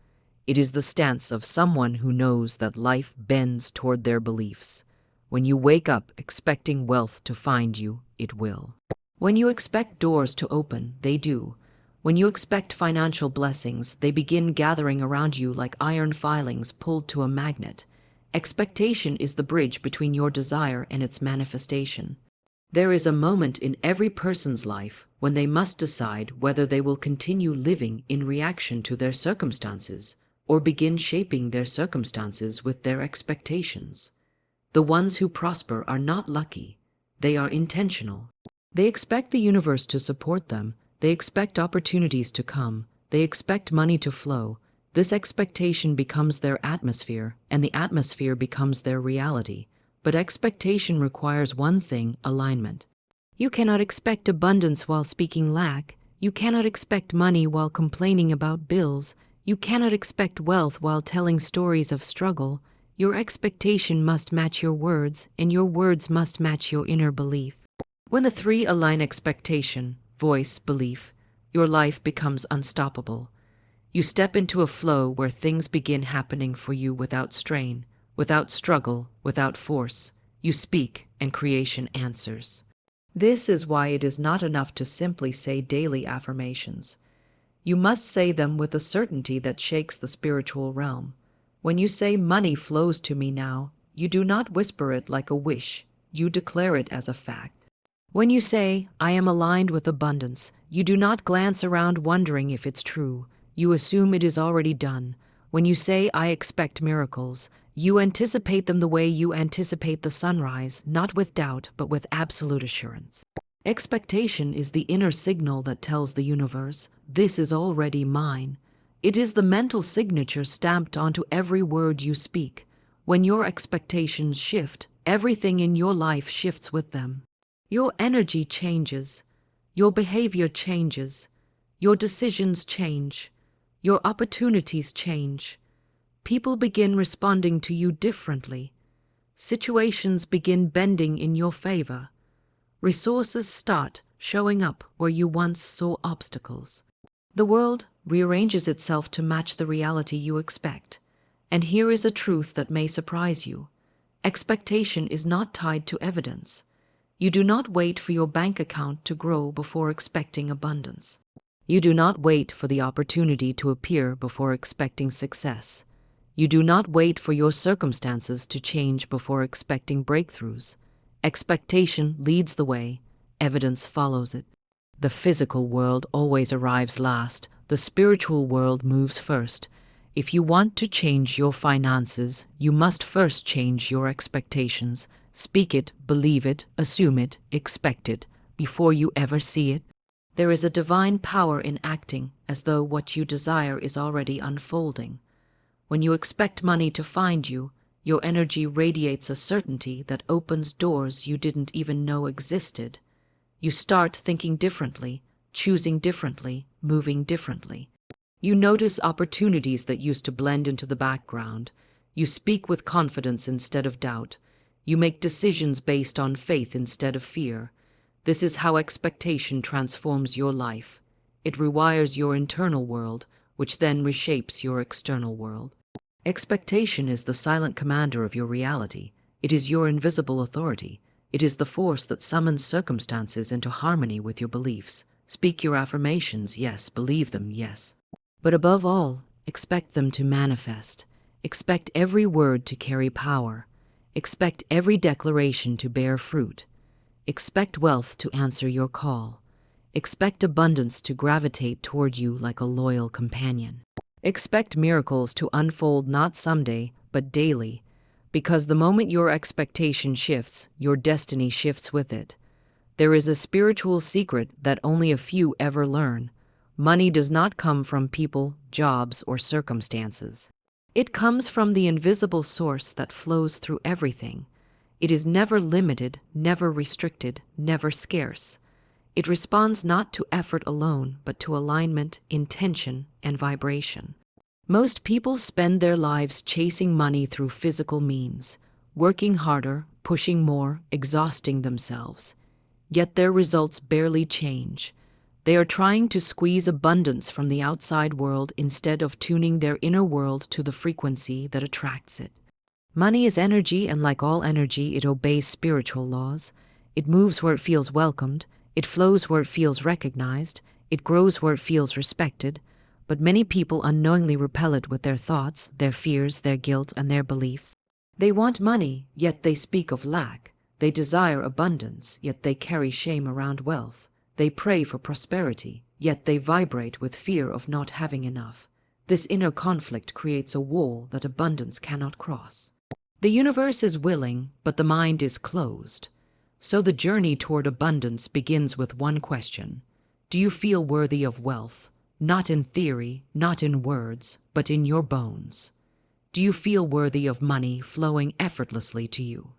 It is the stance of someone who knows that life bends toward their beliefs. When you wake up expecting wealth to find you, it will. When you expect doors to open, they do. When you expect financial blessings, they begin gathering around you like iron filings pulled to a magnet. Expectation is the bridge between your desire and its manifestation. There is a moment in every person's life when they must decide whether they will continue living in reaction to their circumstances or begin shaping their circumstances with their expectations. The ones who prosper are not lucky, they are intentional. They expect the universe to support them, they expect opportunities to come, they expect money to flow. This expectation becomes their atmosphere, and the atmosphere becomes their reality. But expectation requires one thing: alignment. You cannot expect abundance while speaking lack. You cannot expect money while complaining about bills. You cannot expect wealth while telling stories of struggle. Your expectation must match your words, and your words must match your inner belief. When the three align: expectation, voice, belief, your life becomes unstoppable. You step into a flow where things begin happening for you without strain, without struggle, without force. You speak, and creation answers. This is why it is not enough to simply say daily affirmations. You must say them with a certainty that shakes the spiritual realm. When you say, "Money flows to me now," you do not whisper it like a wish, you declare it as a fact. When you say, "I am aligned with abundance," you do not glance around wondering if it's true. You assume it is already done. When you say, "I expect miracles," you anticipate them the way you anticipate the sunrise, not with doubt, but with absolute assurance. Expectation is the inner signal that tells the universe, "This is already mine." It is the mental signature stamped onto every word you speak. When your expectations shift, everything in your life shifts with them. Your energy changes. Your behavior changes. Your decisions change. Your opportunities change. People begin responding to you differently. Situations begin bending in your favor. Resources start showing up where you once saw obstacles. The world rearranges itself to match the reality you expect. And here is a truth that may surprise you. Expectation is not tied to evidence. You do not wait for your bank account to grow before expecting abundance. You do not wait for the opportunity to appear before expecting success. You do not wait for your circumstances to change before expecting breakthroughs. Expectation leads the way, evidence follows it. The physical world always arrives last, the spiritual world moves first. If you want to change your finances, you must first change your expectations. Speak it, believe it, assume it, expect it, before you ever see it. There is a divine power in acting as though what you desire is already unfolding. When you expect money to find you, your energy radiates a certainty that opens doors you didn't even know existed. You start thinking differently, choosing differently, moving differently. You notice opportunities that used to blend into the background. You speak with confidence instead of doubt. You make decisions based on faith instead of fear. This is how expectation transforms your life. It rewires your internal world, which then reshapes your external world. Expectation is the silent commander of your reality. It is your invisible authority. It is the force that summons circumstances into harmony with your beliefs. Speak your affirmations, yes. Believe them, yes. But above all, expect them to manifest. Expect every word to carry power. Expect every declaration to bear fruit. Expect wealth to answer your call. Expect abundance to gravitate toward you like a loyal companion. Expect miracles to unfold not someday, but daily, because the moment your expectation shifts, your destiny shifts with it. There is a spiritual secret that only a few ever learn. Money does not come from people, jobs, or circumstances. It comes from the invisible source that flows through everything. It is never limited, never restricted, never scarce. It responds not to effort alone, but to alignment, intention, and vibration. Most people spend their lives chasing money through physical means, working harder, pushing more, exhausting themselves. Yet their results barely change. They are trying to squeeze abundance from the outside world instead of tuning their inner world to the frequency that attracts it. Money is energy, and like all energy, it obeys spiritual laws. It moves where it feels welcomed. It flows where it feels recognized. It grows where it feels respected. But many people unknowingly repel it with their thoughts, their fears, their guilt, and their beliefs. They want money, yet they speak of lack. They desire abundance, yet they carry shame around wealth. They pray for prosperity, yet they vibrate with fear of not having enough. This inner conflict creates a wall that abundance cannot cross. The universe is willing, but the mind is closed. So the journey toward abundance begins with one question. Do you feel worthy of wealth? Not in theory, not in words, but in your bones. Do you feel worthy of money flowing effortlessly to you?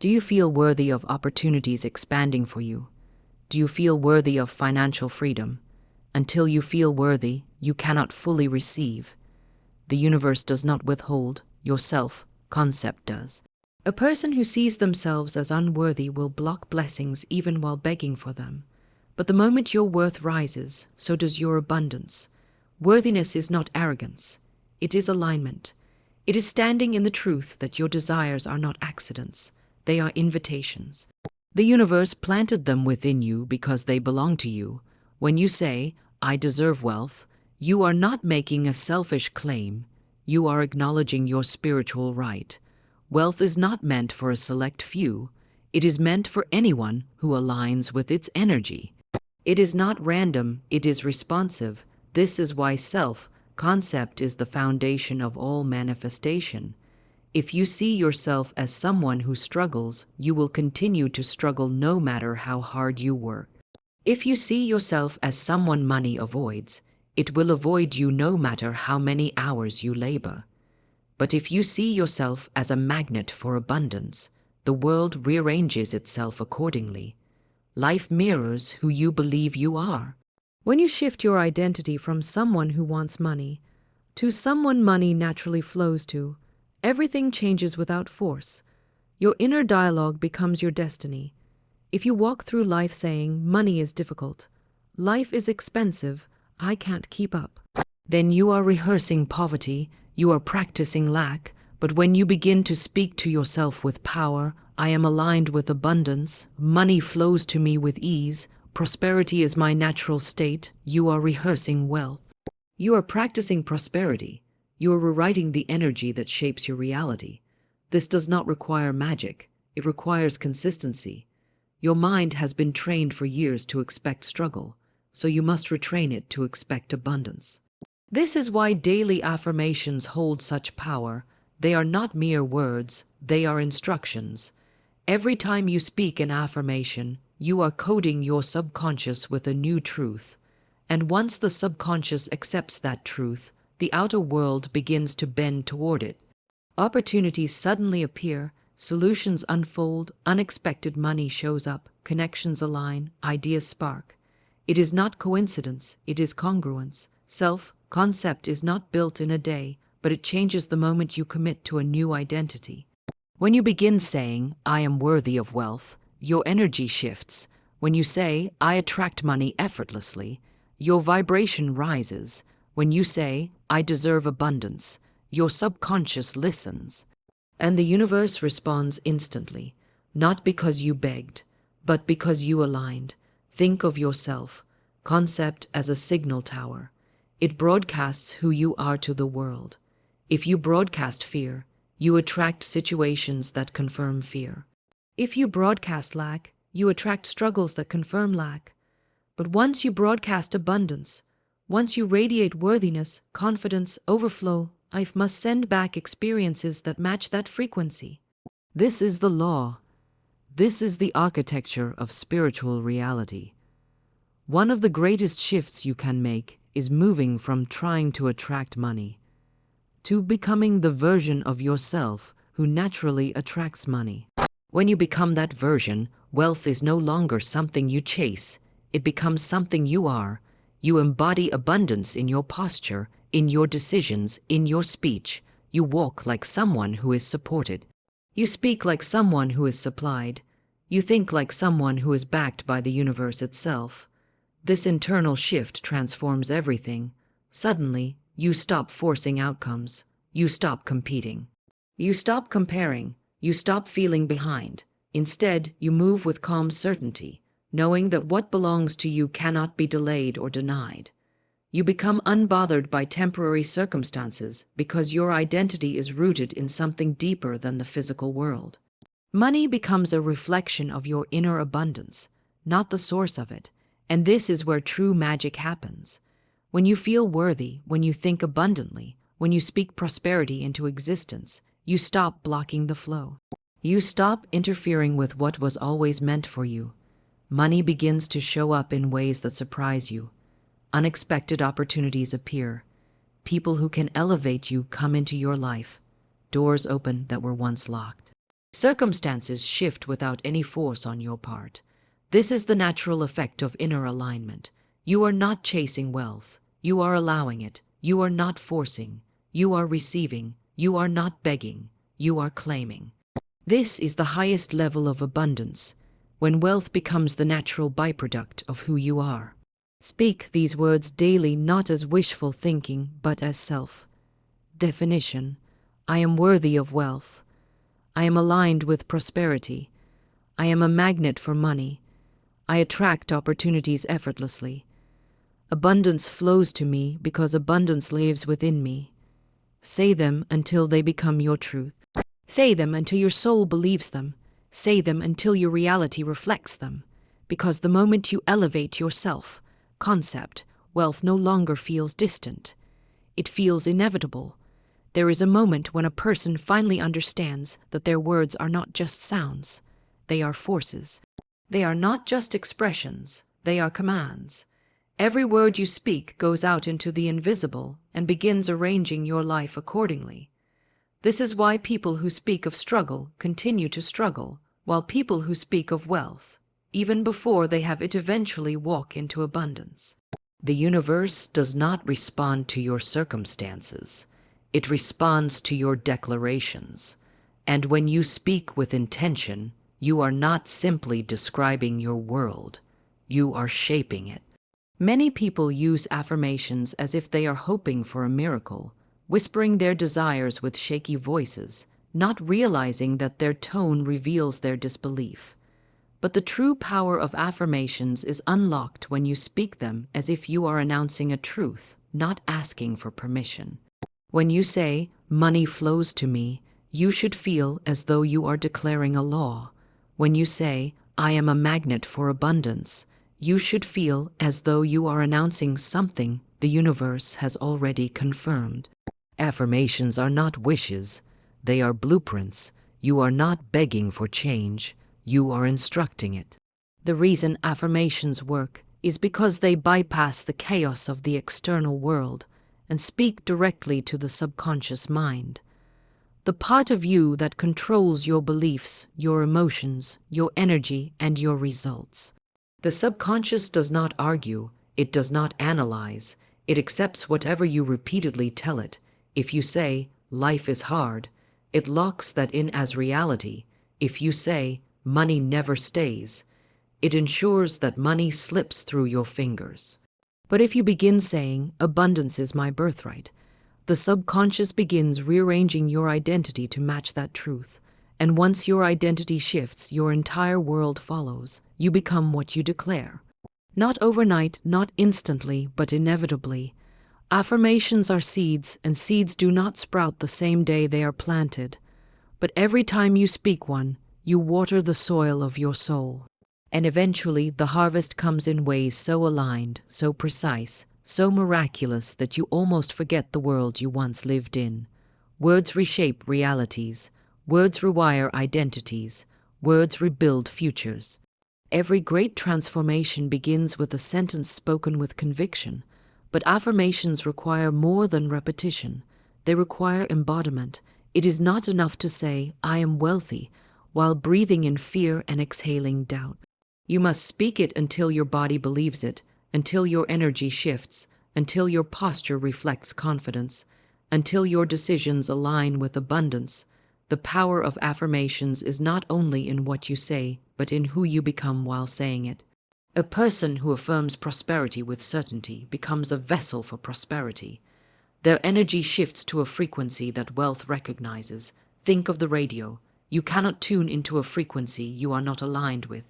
Do you feel worthy of opportunities expanding for you? Do you feel worthy of financial freedom? Until you feel worthy, you cannot fully receive. The universe does not withhold, your self-concept does. A person who sees themselves as unworthy will block blessings even while begging for them. But the moment your worth rises, so does your abundance. Worthiness is not arrogance. It is alignment. It is standing in the truth that your desires are not accidents. They are invitations. The universe planted them within you because they belong to you. When you say, I deserve wealth, you are not making a selfish claim. You are acknowledging your spiritual right. Wealth is not meant for a select few. It is meant for anyone who aligns with its energy. It is not random, it is responsive. This is why self-concept is the foundation of all manifestation. If you see yourself as someone who struggles, you will continue to struggle no matter how hard you work. If you see yourself as someone money avoids, it will avoid you no matter how many hours you labor. But if you see yourself as a magnet for abundance, the world rearranges itself accordingly. Life mirrors who you believe you are. When you shift your identity from someone who wants money to someone money naturally flows to, everything changes without force. Your inner dialogue becomes your destiny. If you walk through life saying, money is difficult, life is expensive, I can't keep up, then you are rehearsing poverty, you are practicing lack. But when you begin to speak to yourself with power, I am aligned with abundance, money flows to me with ease, prosperity is my natural state, you are rehearsing wealth. You are practicing prosperity. You are rewriting the energy that shapes your reality. This does not require magic. It requires consistency. Your mind has been trained for years to expect struggle, so you must retrain it to expect abundance. This is why daily affirmations hold such power. They are not mere words, they are instructions. Every time you speak an affirmation, you are coding your subconscious with a new truth. And once the subconscious accepts that truth, the outer world begins to bend toward it. Opportunities suddenly appear, Solutions unfold, unexpected money shows up, connections align, ideas spark. It is not coincidence, it is congruence. Self-concept is not built in a day, but it changes the moment you commit to a new identity. When you begin saying, I am worthy of wealth, your energy shifts. When you say, I attract money effortlessly, your vibration rises. When you say, I deserve abundance, your subconscious listens. And the universe responds instantly, not because you begged, but because you aligned. Think of yourself, concept as a signal tower. It broadcasts who you are to the world. If you broadcast fear, you attract situations that confirm fear. If you broadcast lack, you attract struggles that confirm lack. But once you broadcast abundance, once you radiate worthiness, confidence, overflow, life must send back experiences that match that frequency. This is the law. This is the architecture of spiritual reality. One of the greatest shifts you can make is moving from trying to attract money to becoming the version of yourself who naturally attracts money. When you become that version, wealth is no longer something you chase. It becomes something you are. You embody abundance in your posture, in your decisions, in your speech. You walk like someone who is supported. You speak like someone who is supplied. You think like someone who is backed by the universe itself. This internal shift transforms everything. Suddenly, you stop forcing outcomes. You stop competing. You stop comparing. You stop feeling behind. Instead, you move with calm certainty, knowing that what belongs to you cannot be delayed or denied. You become unbothered by temporary circumstances because your identity is rooted in something deeper than the physical world. Money becomes a reflection of your inner abundance, not the source of it, and this is where true magic happens. When you feel worthy, when you think abundantly, when you speak prosperity into existence, you stop blocking the flow. You stop interfering with what was always meant for you. Money begins to show up in ways that surprise you. Unexpected opportunities appear. People who can elevate you come into your life. Doors open that were once locked. Circumstances shift without any force on your part. This is the natural effect of inner alignment. You are not chasing wealth. You are allowing it. You are not forcing. You are receiving. You are not begging. You are claiming. This is the highest level of abundance, when wealth becomes the natural byproduct of who you are. Speak these words daily, not as wishful thinking, but as self-definition. I am worthy of wealth. I am aligned with prosperity. I am a magnet for money. I attract opportunities effortlessly. Abundance flows to me because abundance lives within me. Say them until they become your truth. Say them until your soul believes them. Say them until your reality reflects them. Because the moment you elevate yourself, concept, wealth no longer feels distant. It feels inevitable. There is a moment when a person finally understands that their words are not just sounds. They are forces. They are not just expressions. They are commands. Every word you speak goes out into the invisible and begins arranging your life accordingly. This is why people who speak of struggle continue to struggle, while people who speak of wealth, even before they have it, eventually walk into abundance. The universe does not respond to your circumstances. It responds to your declarations. And when you speak with intention, you are not simply describing your world. You are shaping it. Many people use affirmations as if they are hoping for a miracle, whispering their desires with shaky voices, not realizing that their tone reveals their disbelief. But the true power of affirmations is unlocked when you speak them as if you are announcing a truth, not asking for permission. When you say, "Money flows to me," you should feel as though you are declaring a law. When you say, "I am a magnet for abundance," you should feel as though you are announcing something the universe has already confirmed. Affirmations are not wishes. They are blueprints. You are not begging for change. You are instructing it. The reason affirmations work is because they bypass the chaos of the external world and speak directly to the subconscious mind. the part of you that controls your beliefs, your emotions, your energy, and your results. The subconscious does not argue, it does not analyze, it accepts whatever you repeatedly tell it. If you say, life is hard, it locks that in as reality. If you say, money never stays, it ensures that money slips through your fingers. But if you begin saying, abundance is my birthright, the subconscious begins rearranging your identity to match that truth. And once your identity shifts, your entire world follows. You become what you declare. Not overnight, not instantly, but inevitably. Affirmations are seeds, and seeds do not sprout the same day they are planted. But every time you speak one, you water the soil of your soul. And eventually the harvest comes in ways so aligned, so precise, so miraculous that you almost forget the world you once lived in. Words reshape realities. Words rewire identities. Words rebuild futures. Every great transformation begins with a sentence spoken with conviction. But affirmations require more than repetition. They require embodiment. It is not enough to say, I am wealthy, while breathing in fear and exhaling doubt. You must speak it until your body believes it, until your energy shifts, until your posture reflects confidence, until your decisions align with abundance. The power of affirmations is not only in what you say, but in who you become while saying it. A person who affirms prosperity with certainty becomes a vessel for prosperity. Their energy shifts to a frequency that wealth recognizes. Think of the radio. You cannot tune into a frequency you are not aligned with.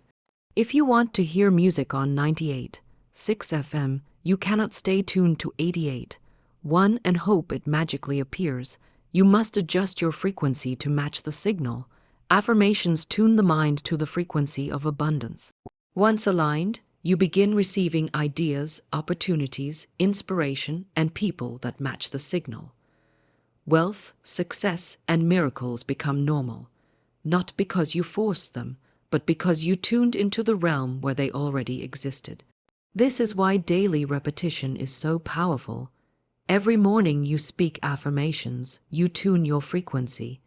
If you want to hear music on 98.6 FM, you cannot stay tuned to 88.1 and hope it magically appears. You must adjust your frequency to match the signal. Affirmations tune the mind to the frequency of abundance. Once aligned, you begin receiving ideas, opportunities, inspiration, and people that match the signal. Wealth, success, and miracles become normal, not because you forced them, but because you tuned into the realm where they already existed. This is why daily repetition is so powerful. Every morning you speak affirmations, you tune your frequency.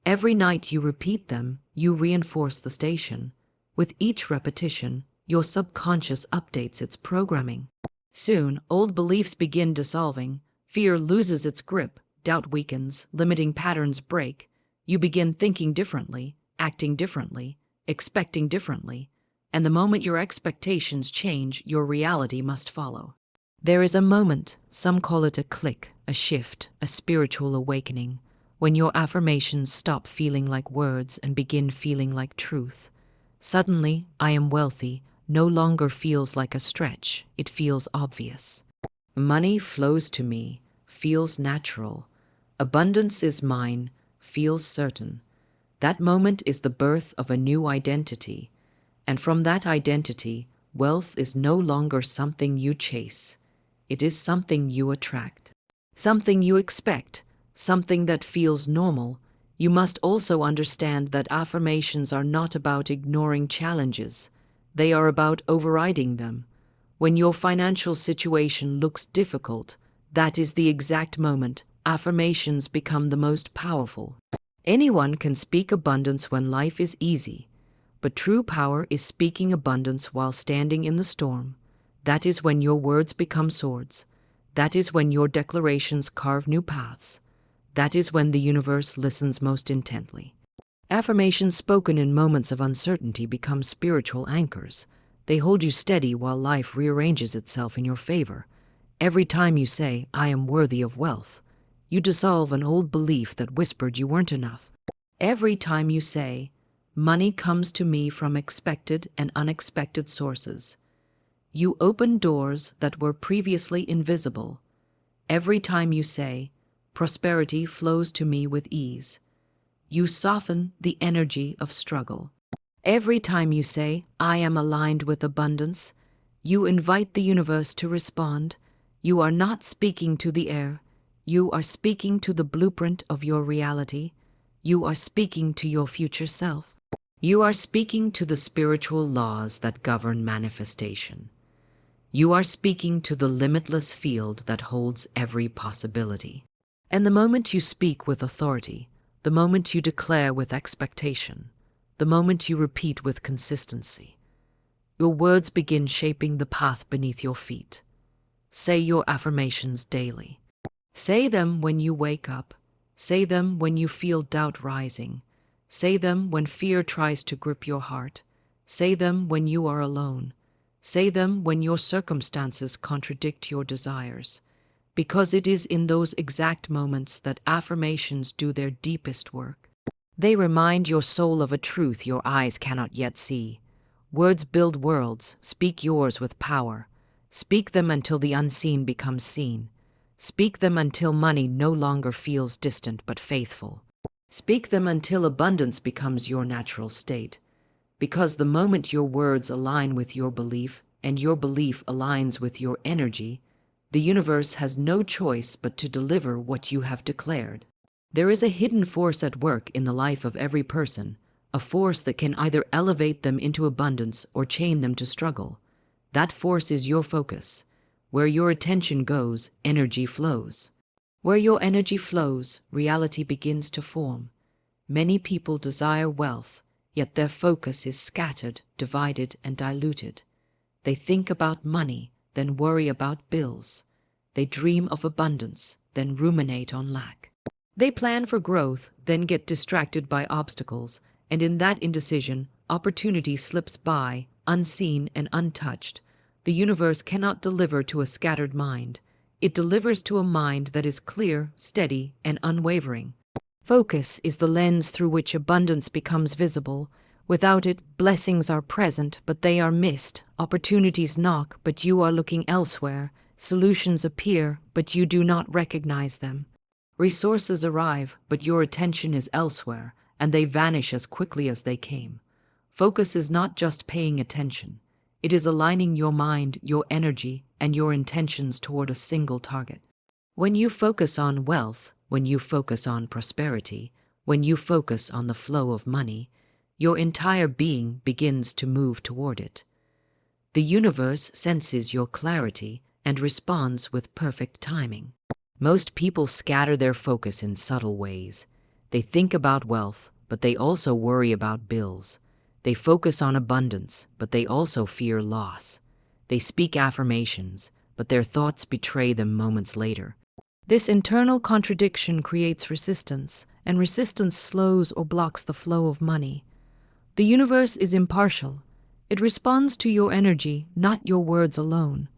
Every night you repeat them, you reinforce the station. With each repetition, your subconscious updates its programming. Soon, old beliefs begin dissolving, fear loses its grip, doubt weakens, limiting patterns break. You begin thinking differently, acting differently, expecting differently, and the moment your expectations change, your reality must follow. There is a moment, some call it a click, a shift, a spiritual awakening, when your affirmations stop feeling like words and begin feeling like truth. Suddenly, I am wealthy no longer feels like a stretch, it feels obvious. Money flows to me, feels natural. Abundance is mine, feels certain. That moment is the birth of a new identity, and from that identity, wealth is no longer something you chase. It is something you attract, something you expect, something that feels normal. You must also understand that affirmations are not about ignoring challenges. They are about overriding them. When your financial situation looks difficult, that is the exact moment affirmations become the most powerful. Anyone can speak abundance when life is easy, but true power is speaking abundance while standing in the storm. That is when your words become swords. That is when your declarations carve new paths. That is when the universe listens most intently. Affirmations spoken in moments of uncertainty become spiritual anchors. They hold you steady while life rearranges itself in your favor. Every time you say, I am worthy of wealth, you dissolve an old belief that whispered you weren't enough. Every time you say, money comes to me from expected and unexpected sources, you open doors that were previously invisible. Every time you say, prosperity flows to me with ease, you soften the energy of struggle. Every time you say, I am aligned with abundance, you invite the universe to respond. You are not speaking to the air. You are speaking to the blueprint of your reality. You are speaking to your future self. You are speaking to the spiritual laws that govern manifestation. You are speaking to the limitless field that holds every possibility. And the moment you speak with authority, the moment you declare with expectation, the moment you repeat with consistency. Your words begin shaping the path beneath your feet. Say your affirmations daily. Say them when you wake up. Say them when you feel doubt rising. Say them when fear tries to grip your heart. Say them when you are alone. Say them when your circumstances contradict your desires. Because it is in those exact moments that affirmations do their deepest work. They remind your soul of a truth your eyes cannot yet see. Words build worlds. Speak yours with power. Speak them until the unseen becomes seen. Speak them until money no longer feels distant but faithful. Speak them until abundance becomes your natural state. Because the moment your words align with your belief and your belief aligns with your energy, the universe has no choice but to deliver what you have declared. There is a hidden force at work in the life of every person, a force that can either elevate them into abundance or chain them to struggle. That force is your focus. Where your attention goes, energy flows. Where your energy flows, reality begins to form. Many people desire wealth, yet their focus is scattered, divided, and diluted. They think about money, then worry about bills. They dream of abundance, then ruminate on lack. They plan for growth, then get distracted by obstacles, and in that indecision, opportunity slips by, unseen and untouched. The universe cannot deliver to a scattered mind. It delivers to a mind that is clear, steady, and unwavering. Focus is the lens through which abundance becomes visible. Without it, blessings are present, but they are missed. Opportunities knock, but you are looking elsewhere. Solutions appear, but you do not recognize them. Resources arrive, but your attention is elsewhere, and they vanish as quickly as they came. Focus is not just paying attention. It is aligning your mind, your energy, and your intentions toward a single target. When you focus on wealth, when you focus on prosperity, when you focus on the flow of money, your entire being begins to move toward it. The universe senses your clarity and responds with perfect timing. Most people scatter their focus in subtle ways. They think about wealth, but they also worry about bills. They focus on abundance, but they also fear loss. They speak affirmations, but their thoughts betray them moments later. This internal contradiction creates resistance, and resistance slows or blocks the flow of money. The universe is impartial. It responds to your energy, not your words alone.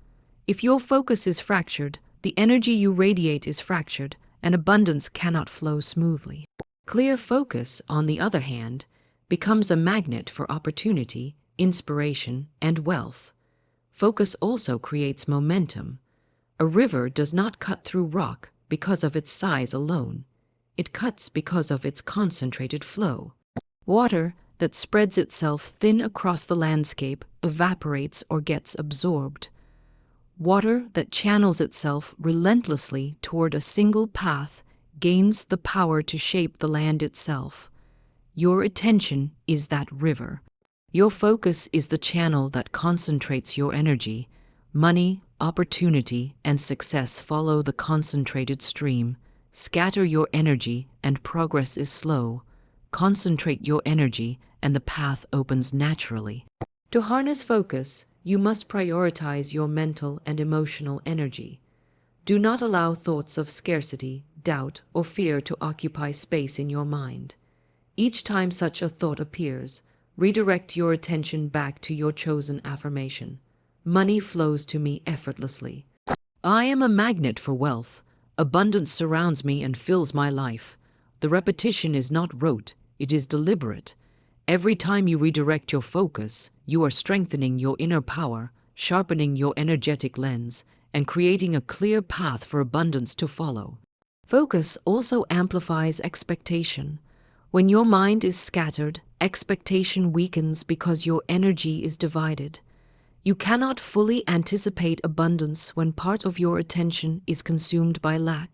If your focus is fractured, the energy you radiate is fractured, and abundance cannot flow smoothly. Clear focus, on the other hand, becomes a magnet for opportunity, inspiration, and wealth. Focus also creates momentum. A river does not cut through rock because of its size alone. It cuts because of its concentrated flow. Water that spreads itself thin across the landscape evaporates or gets absorbed. Water that channels itself relentlessly toward a single path gains the power to shape the land itself. Your attention is that river. Your focus is the channel that concentrates your energy. Money, opportunity, and success follow the concentrated stream. Scatter your energy and progress is slow. Concentrate your energy and the path opens naturally. To harness focus, you must prioritize your mental and emotional energy. Do not allow thoughts of scarcity, doubt, or fear to occupy space in your mind. Each time such a thought appears, redirect your attention back to your chosen affirmation. Money flows to me effortlessly. I am a magnet for wealth. Abundance surrounds me and fills my life. The repetition is not rote, it is deliberate. Every time you redirect your focus, you are strengthening your inner power, sharpening your energetic lens, and creating a clear path for abundance to follow. Focus also amplifies expectation. When your mind is scattered, expectation weakens because your energy is divided. You cannot fully anticipate abundance when part of your attention is consumed by lack.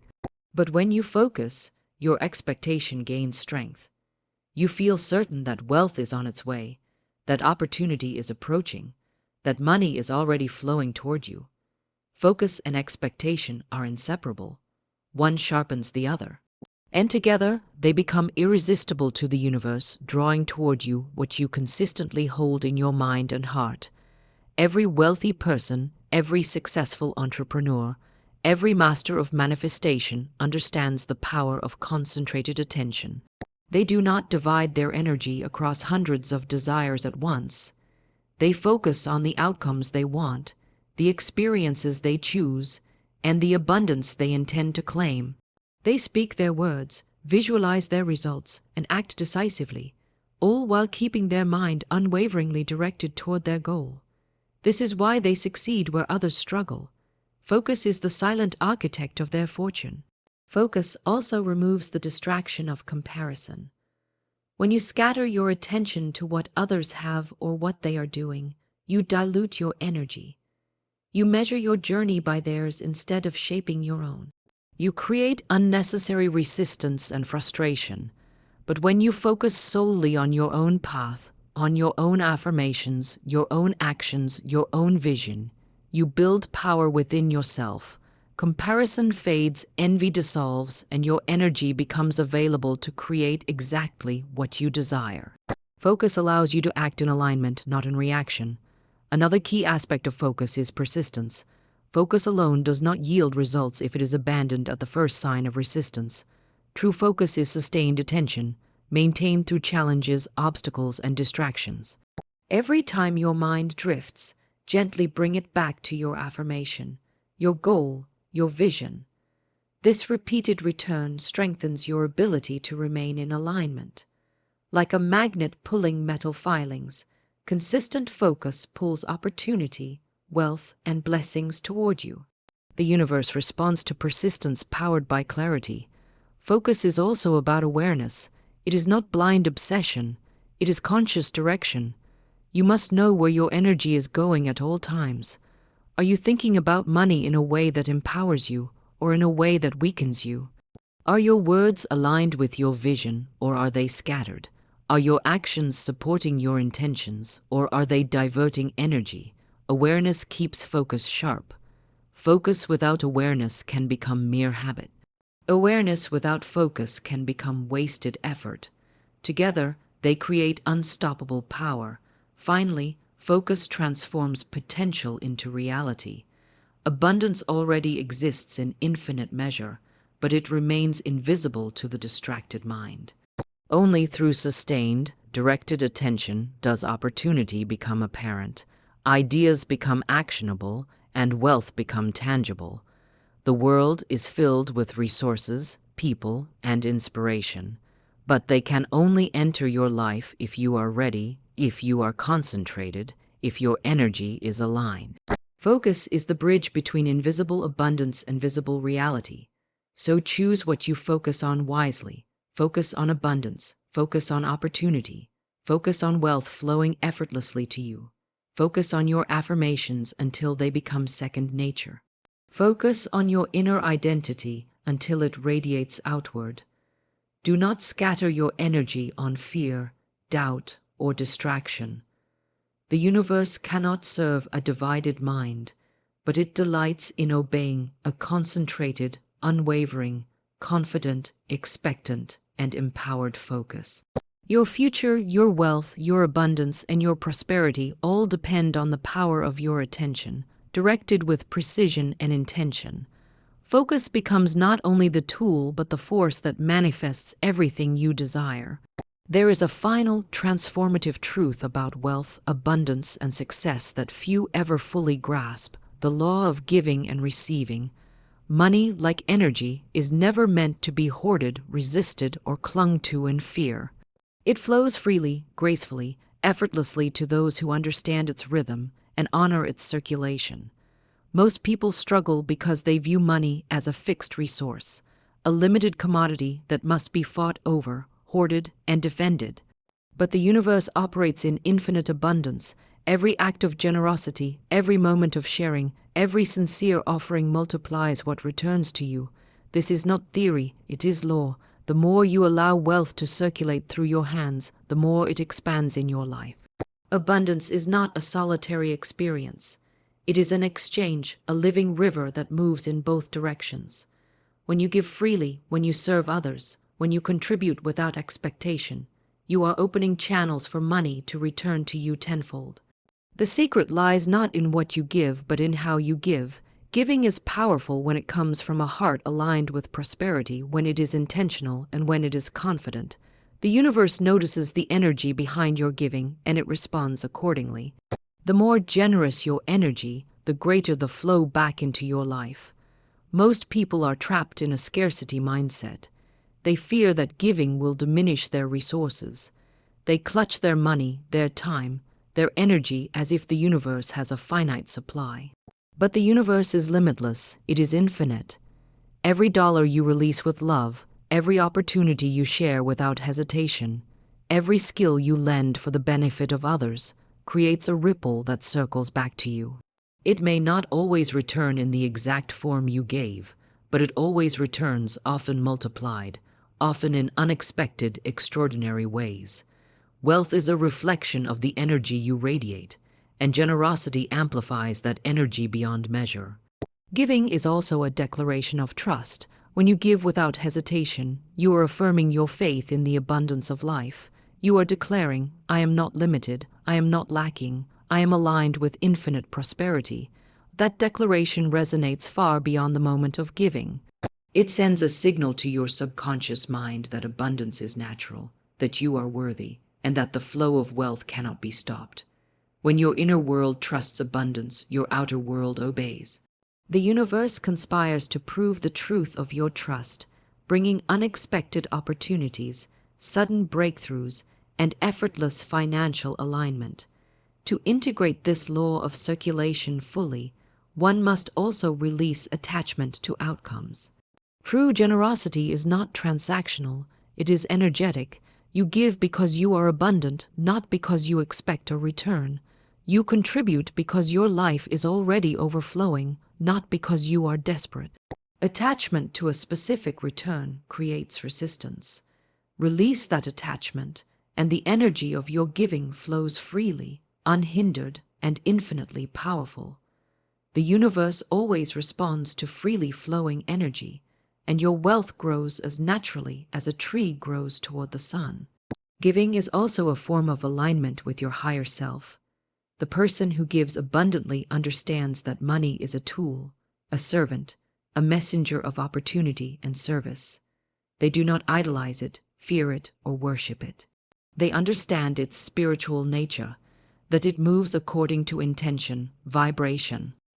But when you focus, your expectation gains strength. You feel certain that wealth is on its way, that opportunity is approaching, that money is already flowing toward you. Focus and expectation are inseparable. One sharpens the other. And together, they become irresistible to the universe, drawing toward you what you consistently hold in your mind and heart. Every wealthy person, every successful entrepreneur, every master of manifestation understands the power of concentrated attention. They do not divide their energy across hundreds of desires at once. They focus on the outcomes they want, the experiences they choose, and the abundance they intend to claim. They speak their words, visualize their results, and act decisively, all while keeping their mind unwaveringly directed toward their goal. This is why they succeed where others struggle. Focus is the silent architect of their fortune. Focus also removes the distraction of comparison. When you scatter your attention to what others have or what they are doing, you dilute your energy. You measure your journey by theirs instead of shaping your own. You create unnecessary resistance and frustration. But when you focus solely on your own path, on your own affirmations, your own actions, your own vision, you build power within yourself. Comparison fades, envy dissolves, and your energy becomes available to create exactly what you desire. Focus allows you to act in alignment, not in reaction. Another key aspect of focus is persistence. Focus alone does not yield results if it is abandoned at the first sign of resistance. True focus is sustained attention, maintained through challenges, obstacles, and distractions. Every time your mind drifts, gently bring it back to your affirmation, your goal, your vision. This repeated return strengthens your ability to remain in alignment. Like a magnet pulling metal filings, consistent focus pulls opportunity, wealth, and blessings toward you. The universe responds to persistence powered by clarity. Focus is also about awareness. It is not blind obsession. It is conscious direction. You must know where your energy is going at all times. Are you thinking about money in a way that empowers you or in a way that weakens you? Are your words aligned with your vision or are they scattered? Are your actions supporting your intentions or are they diverting energy? Awareness keeps focus sharp. Focus without awareness can become mere habit. Awareness without focus can become wasted effort. Together, they create unstoppable power. Finally, focus transforms potential into reality. Abundance already exists in infinite measure, but it remains invisible to the distracted mind. Only through sustained, directed attention does opportunity become apparent, ideas become actionable, and wealth become tangible. The world is filled with resources, people, and inspiration, but they can only enter your life if you are ready, if you are concentrated, if your energy is aligned. Focus is the bridge between invisible abundance and visible reality. So choose what you focus on wisely. Focus on abundance. Focus on opportunity. Focus on wealth flowing effortlessly to you. Focus on your affirmations until they become second nature. Focus on your inner identity until it radiates outward. Do not scatter your energy on fear, doubt, or distraction. The universe cannot serve a divided mind, but it delights in obeying a concentrated, unwavering, confident, expectant, and empowered focus. Your future, your wealth, your abundance, and your prosperity all depend on the power of your attention, directed with precision and intention. Focus becomes not only the tool but the force that manifests everything you desire. There is a final, transformative truth about wealth, abundance, and success that few ever fully grasp: the law of giving and receiving. Money, like energy, is never meant to be hoarded, resisted, or clung to in fear. It flows freely, gracefully, effortlessly to those who understand its rhythm and honor its circulation. Most people struggle because they view money as a fixed resource, a limited commodity that must be fought over, hoarded, and defended. But the universe operates in infinite abundance. Every act of generosity, every moment of sharing, every sincere offering multiplies what returns to you. This is not theory, it is law. The more you allow wealth to circulate through your hands, the more it expands in your life. Abundance is not a solitary experience. It is an exchange, a living river that moves in both directions. When you give freely, when you serve others, When you contribute without expectation, you are opening channels for money to return to you tenfold. The secret lies not in what you give, but in how you give. Giving is powerful when it comes from a heart aligned with prosperity, when it is intentional, and when it is confident. The universe notices the energy behind your giving, and it responds accordingly. The more generous your energy, the greater the flow back into your life. Most people are trapped in a scarcity mindset. They fear that giving will diminish their resources. They clutch their money, their time, their energy as if the universe has a finite supply. But the universe is limitless, it is infinite. Every dollar you release with love, every opportunity you share without hesitation, every skill you lend for the benefit of others, creates a ripple that circles back to you. It may not always return in the exact form you gave, but it always returns, often multiplied, often in unexpected, extraordinary ways. Wealth is a reflection of the energy you radiate, and generosity amplifies that energy beyond measure. Giving is also a declaration of trust. When you give without hesitation, you are affirming your faith in the abundance of life. You are declaring, I am not limited, I am not lacking, I am aligned with infinite prosperity. That declaration resonates far beyond the moment of giving. It sends a signal to your subconscious mind that abundance is natural, that you are worthy, and that the flow of wealth cannot be stopped. When your inner world trusts abundance, your outer world obeys. The universe conspires to prove the truth of your trust, bringing unexpected opportunities, sudden breakthroughs, and effortless financial alignment. To integrate this law of circulation fully, one must also release attachment to outcomes. True generosity is not transactional, it is energetic. You give because you are abundant, not because you expect a return. You contribute because your life is already overflowing, not because you are desperate. Attachment to a specific return creates resistance. Release that attachment, and the energy of your giving flows freely, unhindered, and infinitely powerful. The universe always responds to freely flowing energy, and your wealth grows as naturally as a tree grows toward the sun. Giving is also a form of alignment with your higher self. The person who gives abundantly understands that money is a tool, a servant, a messenger of opportunity and service. They do not idolize it, fear it, or worship it. They understand its spiritual nature, that it moves according to intention, vibration,